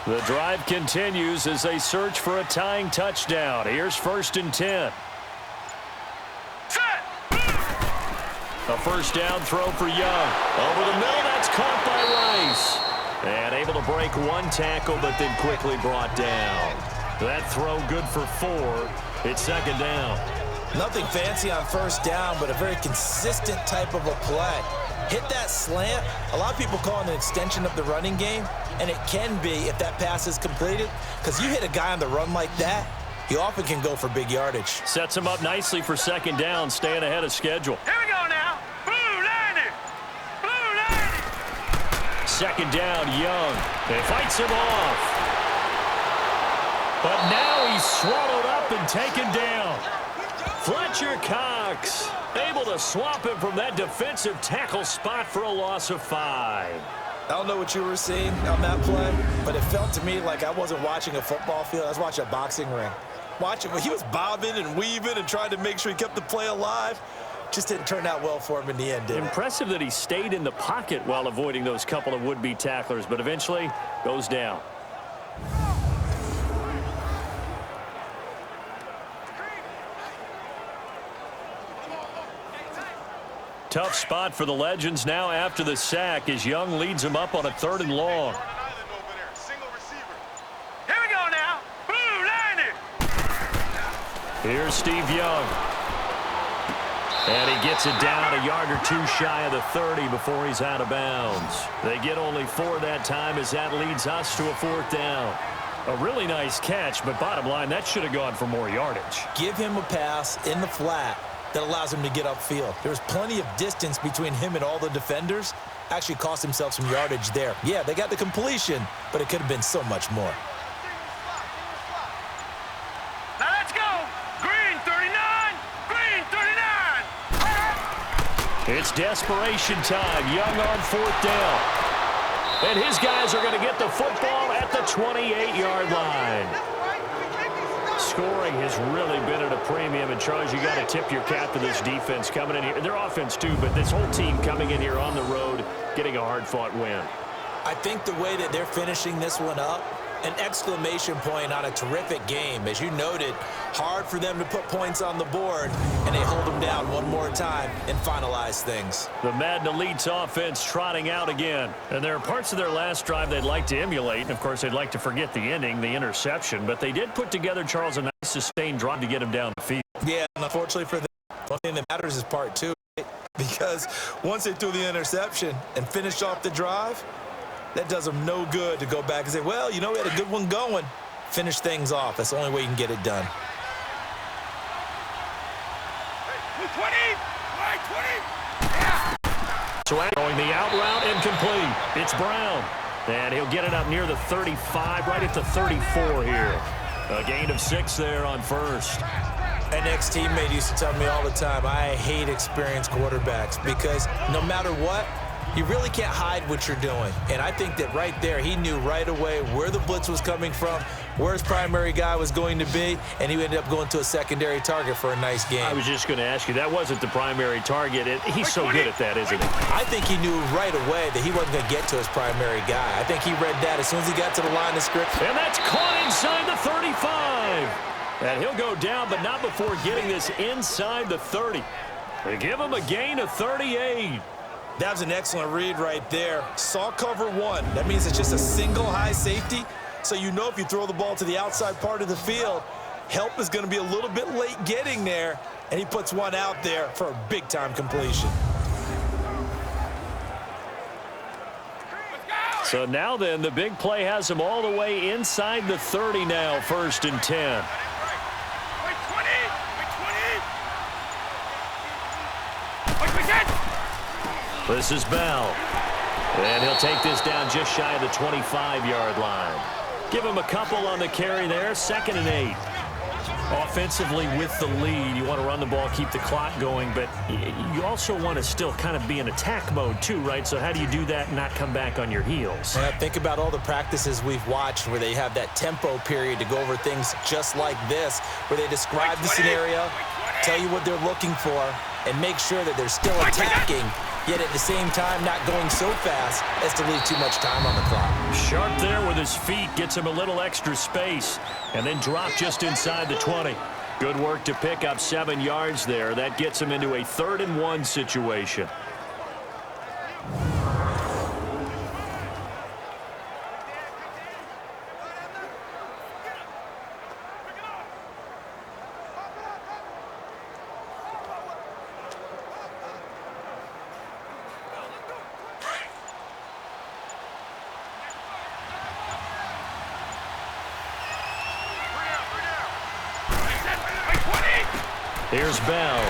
Speaker 2: The drive continues as they search for a tying touchdown. Here's 1st and 10.
Speaker 4: Set.
Speaker 2: A first down throw for Young. Over the middle, that's caught by Rice. And able to break 1 tackle, but then quickly brought down. That throw good for 4. It's second down.
Speaker 3: Nothing fancy on first down, but a very consistent type of a play. Hit that slant. A lot of people call it an extension of the running game, and it can be if that pass is completed, because you hit a guy on the run like that, you often can go for big yardage.
Speaker 2: Sets him up nicely for second down, staying ahead of schedule.
Speaker 4: Here we go now. Blue 90. Blue 90.
Speaker 2: Second down, Young. They fights him off. But now he's swallowed up and taken down. Fletcher Cox able to swap him from that defensive tackle spot for a loss of 5.
Speaker 3: I don't know what you were seeing on that play, but it felt to me like I wasn't watching a football field. I was watching a boxing ring. He was bobbing and weaving and trying to make sure he kept the play alive. Just didn't turn out well for him in the end, did it?
Speaker 2: Impressive that he stayed in the pocket while avoiding those couple of would-be tacklers, but eventually goes down. Tough spot for the Legends now after the sack as Young leads them up on a 3rd and long.
Speaker 4: Here we go now. Blue line it.
Speaker 2: Here's Steve Young. And he gets it down a yard or 2 shy of the 30 before he's out of bounds. They get only 4 that time as that leads us to a 4th down. A really nice catch, but bottom line, that should have gone for more yardage.
Speaker 3: Give him a pass in the flat that allows him to get upfield. There's plenty of distance between him and all the defenders. Actually cost himself some yardage there. Yeah, they got the completion, but it could have been so much more.
Speaker 4: Now let's go. Green 39. Green 39.
Speaker 2: It's desperation time. Young on 4th down. And his guys are going to get the football at the 28-yard line. Scoring has really been at a premium, and Charles, you got to tip your cap to this defense coming in here. Their offense too, but this whole team coming in here on the road, getting a hard-fought win.
Speaker 3: I think the way that they're finishing this one up, an exclamation point on a terrific game. As you noted, hard for them to put points on the board, and they hold them down one more time and finalize things.
Speaker 2: The Madden Elite's offense trotting out again. And there are parts of their last drive they'd like to emulate. And, of course, they'd like to forget the ending, the interception. But they did put together, Charles, a nice sustained drive to get him down the field.
Speaker 3: Yeah, and unfortunately for them, one thing that matters is part 2. Because once they threw the interception and finished off the drive, that does them no good to go back and say, well, you know, we had a good one going. Finish things off. That's the only way you can get it done.
Speaker 4: 20.
Speaker 2: So going the out route incomplete. It's Brown. And he'll get it up near the 35, right at the 34 here. A gain of 6 there on 1st.
Speaker 3: An ex-teammate used to tell me all the time, I hate experienced quarterbacks because no matter what, you really can't hide what you're doing. And I think that right there, he knew right away where the blitz was coming from, where his primary guy was going to be, and he ended up going to a secondary target for a nice game.
Speaker 2: I was just going to ask you, that wasn't the primary target. He's so good at that, isn't he?
Speaker 3: I think he knew right away that he wasn't going to get to his primary guy. I think he read that as soon as he got to the line of scrimmage.
Speaker 2: And that's caught inside the 35. And he'll go down, but not before getting this inside the 30. They give him a gain of 38.
Speaker 3: That was an excellent read right there. Saw cover 1. That means it's just a single high safety. So you know if you throw the ball to the outside part of the field, help is going to be a little bit late getting there. And he puts one out there for a big-time completion.
Speaker 2: So now then, the big play has him all the way inside the 30 now, 1st and 10. This is Bell. And he'll take this down just shy of the 25-yard line. Give him a couple on the carry there. 2nd and 8. Offensively with the lead, you want to run the ball, keep the clock going, but you also want to still kind of be in attack mode too, right? So how do you do that and not come back on your heels?
Speaker 3: Yeah, think about all the practices we've watched where they have that tempo period to go over things just like this, where they describe the scenario, tell you what they're looking for, and make sure that they're still attacking, yet at the same time not going so fast as to leave too much time on the clock.
Speaker 2: Sharp there with his feet, gets him a little extra space, and then drop just inside the 20. Good work to pick up 7 yards there. That gets him into a 3rd and 1 situation. Here's Bell,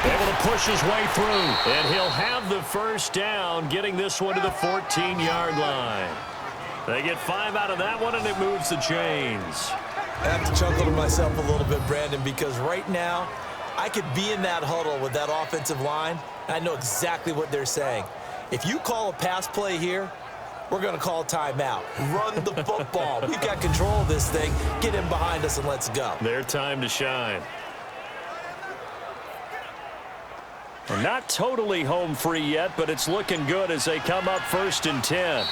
Speaker 2: able to push his way through, and he'll have the 1st down, getting this one to the 14-yard line. They get 5 out of that one, and it moves the chains.
Speaker 3: I have to chuckle to myself a little bit, Brandon, because right now I could be in that huddle with that offensive line, and I know exactly what they're saying. If you call a pass play here, we're going to call timeout. Run the football. We've got control of this thing. Get in behind us and let's go.
Speaker 2: Their time to shine. We're not totally home free yet, but it's looking good as they come up 1st and 10.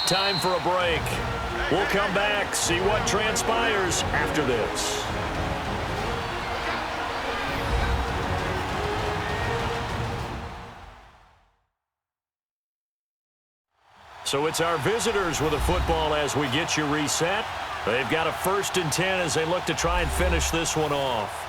Speaker 2: Time for a break. We'll come back, see what transpires after this. So it's our visitors with a football as we get you reset. They've got a 1st and 10 as they look to try and finish this one off.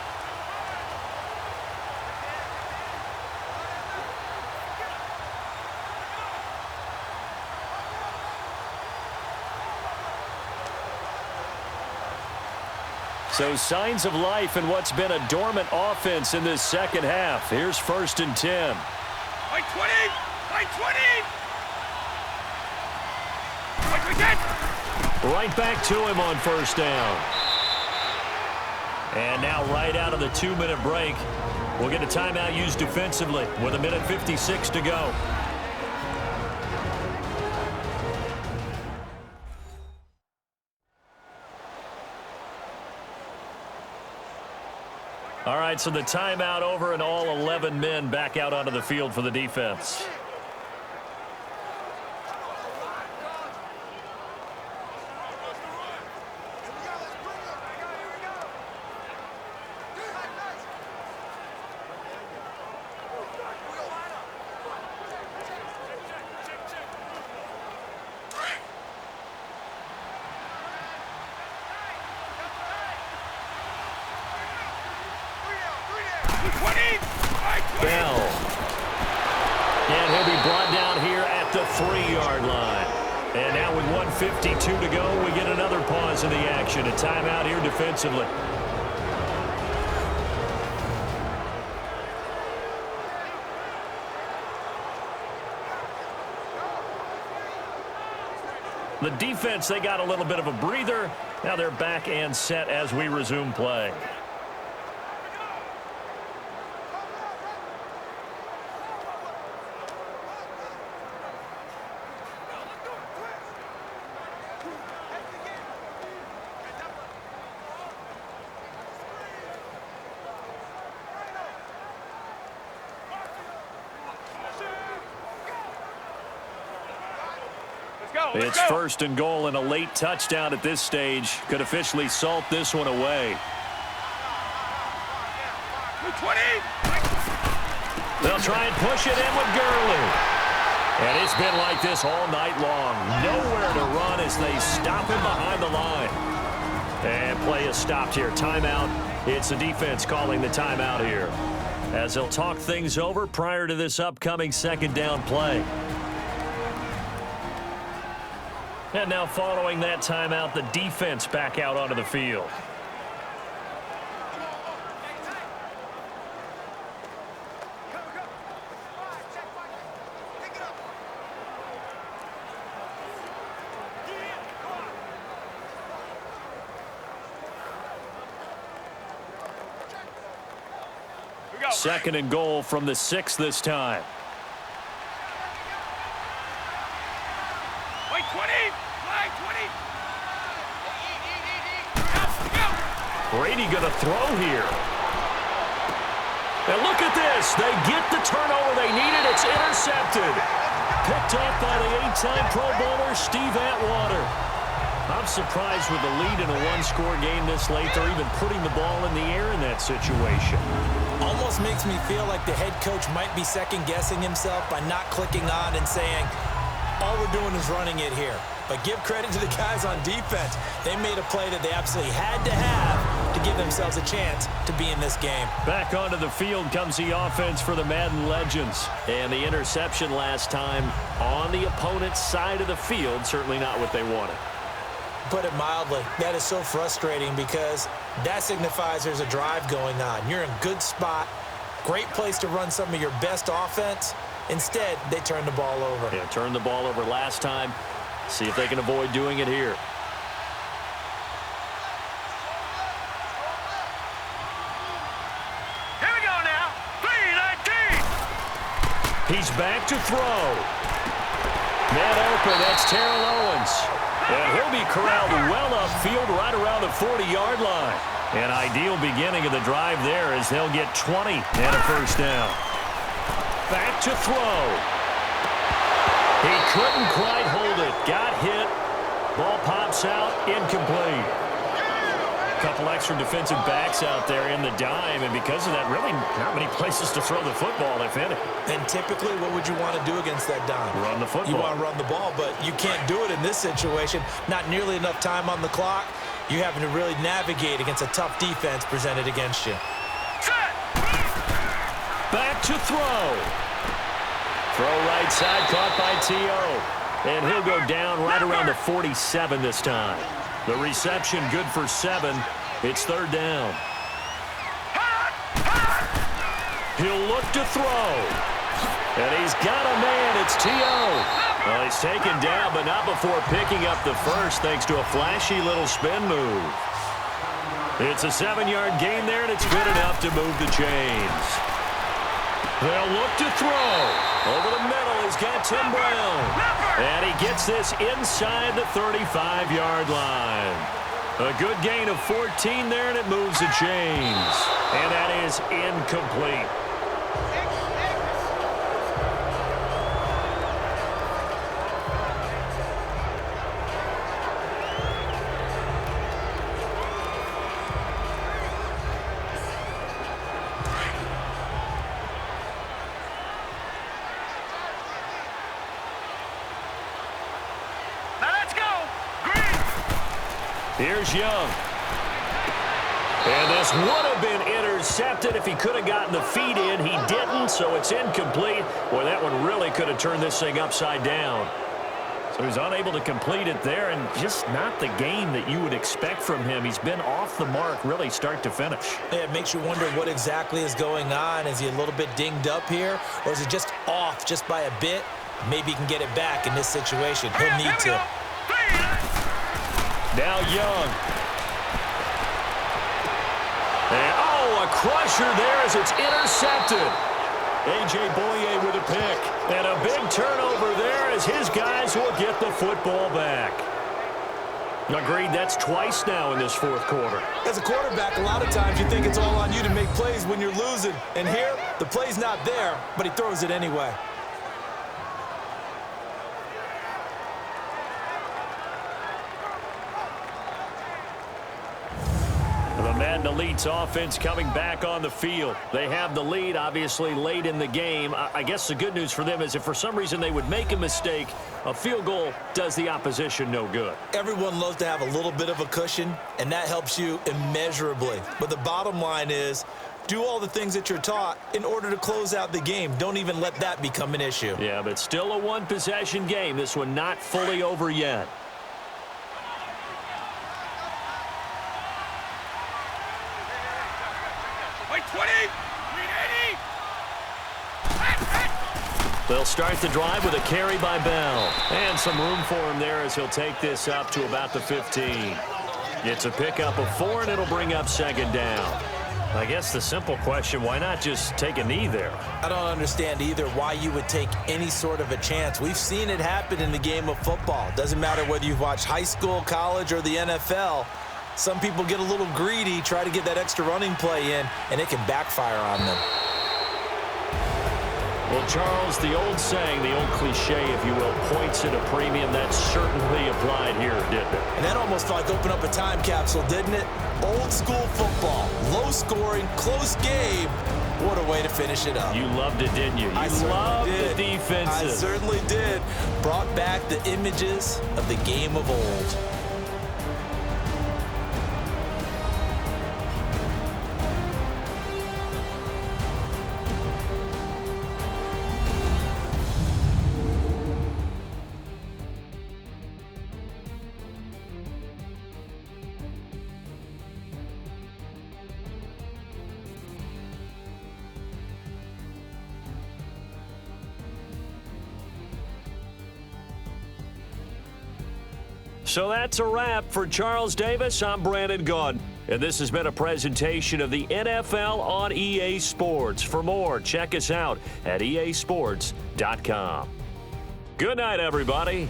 Speaker 2: So signs of life in what's been a dormant offense in this second half. Here's 1st and 10.
Speaker 4: By 20! By 20!
Speaker 2: Right back to him on 1st down. And now right out of the 2-minute break, we'll get a timeout used defensively with 1:56 to go. All right, so the timeout over and all 11 men back out onto the field for the defense. Bell. And he'll be brought down here at the 3-yard line. And now with 1:52 to go, we get another pause in the action. A timeout here defensively. The defense, they got a little bit of a breather. Now they're back and set as we resume play. It's 1st and goal, and a late touchdown at this stage could officially salt this one away.
Speaker 4: 20.
Speaker 2: They'll try and push it in with Gurley. And it's been like this all night long. Nowhere to run as they stop him behind the line. And play is stopped here. Timeout. It's the defense calling the timeout here, as they'll talk things over prior to this upcoming 2nd down play. And now following that timeout, the defense back out onto the field. Second and goal from the 6 this time.
Speaker 4: Wait, 20. Flag 20.
Speaker 2: Brady going to throw here. And look at this. They get the turnover they needed. It's intercepted. Picked off by the 8-time Pro Bowler, Steve Atwater. I'm surprised with the lead in a one-score game this late. They're even putting the ball in the air in that situation.
Speaker 3: Almost makes me feel like the head coach might be second-guessing himself by not clicking on and saying, all we're doing is running it here. But give credit to the guys on defense. They made a play that they absolutely had to have to give themselves a chance to be in this game.
Speaker 2: Back onto the field comes the offense for the Madden Legends. And the interception last time on the opponent's side of the field, certainly not what they wanted.
Speaker 3: Put it mildly, that is so frustrating because that signifies there's a drive going on. You're in a good spot, great place to run some of your best offense. Instead, they turn the ball over.
Speaker 2: Yeah, turned the ball over last time. See if they can avoid doing it here.
Speaker 4: Here we go.
Speaker 2: He's back to throw. Man open, that's Terrell Owens. And he'll be corralled well upfield right around the 40-yard line. An ideal beginning of the drive there as they'll get 20 and a first down. Back to throw. He couldn't quite hold it. Got hit. Ball pops out. Incomplete. Couple extra defensive backs out there in the dime, and because of that, really not many places to throw the football, if any.
Speaker 3: And typically, what would you want to do against that dime?
Speaker 2: Run the football.
Speaker 3: You want to run the ball, but you can't do it in this situation. Not nearly enough time on the clock. You're having to really navigate against a tough defense presented against you.
Speaker 2: Back to throw. Throw right side, caught by T.O. And he'll go down right around the 47 this time. The reception good for 7. It's third down. He'll look to throw. And he's got a man. It's T.O. Well, he's taken down, but not before picking up the first thanks to a flashy little spin move. It's a 7-yard gain there, and it's good enough to move the chains. They'll look to throw. Over the middle, he's got Tim Brown. And he gets this inside the 35-yard line. A good gain of 14 there, and it moves the chains. And that is incomplete. Here's Young. And this would have been intercepted if he could have gotten the feet in. He didn't, so it's incomplete. Boy, that one really could have turned this thing upside down. So he's unable to complete it there, and just not the game that you would expect from him. He's been off the mark, really, start to finish.
Speaker 3: Yeah, it makes you wonder what exactly is going on. Is he a little bit dinged up here, or is it just off just by a bit? Maybe he can get it back in this situation. He'll need to.
Speaker 2: Now Young. And, a crusher there as it's intercepted. A.J. Boye with a pick. And a big turnover there as his guys will get the football back. Agreed, that's twice now in this fourth quarter.
Speaker 3: As a quarterback, a lot of times you think it's all on you to make plays when you're losing. And here, the play's not there, but he throws it anyway.
Speaker 2: The Madden Elite's offense coming back on the field. They have the lead, obviously, late in the game. I guess the good news for them is if for some reason they would make a mistake, a field goal does the opposition no good.
Speaker 3: Everyone loves to have a little bit of a cushion, and that helps you immeasurably. But the bottom line is, do all the things that you're taught in order to close out the game. Don't even let that become an issue.
Speaker 2: Yeah, but still a one-possession game. This one not fully over yet. They'll start the drive with a carry by Bell. And some room for him there as he'll take this up to about the 15. It's a pickup of 4, and it'll bring up second down. I guess the simple question, why not just take a knee there?
Speaker 3: I don't understand either why you would take any sort of a chance. We've seen it happen in the game of football. Doesn't matter whether you've watched high school, college, or the NFL. Some people get a little greedy, try to get that extra running play in, and it can backfire on them.
Speaker 2: Well, Charles, the old saying, the old cliche, if you will, points at a premium. That certainly applied here, didn't it?
Speaker 3: And that almost like opened up a time capsule, didn't it? Old school football, low scoring, close game. What a way to finish it up.
Speaker 2: You loved it, didn't you? You
Speaker 3: loved
Speaker 2: the defenses.
Speaker 3: I certainly did. Brought back the images of the game of old.
Speaker 2: So that's a wrap for Charles Davis. I'm Brandon Gaudin. And this has been a presentation of the NFL on EA Sports. For more, check us out at easports.com. Good night, everybody.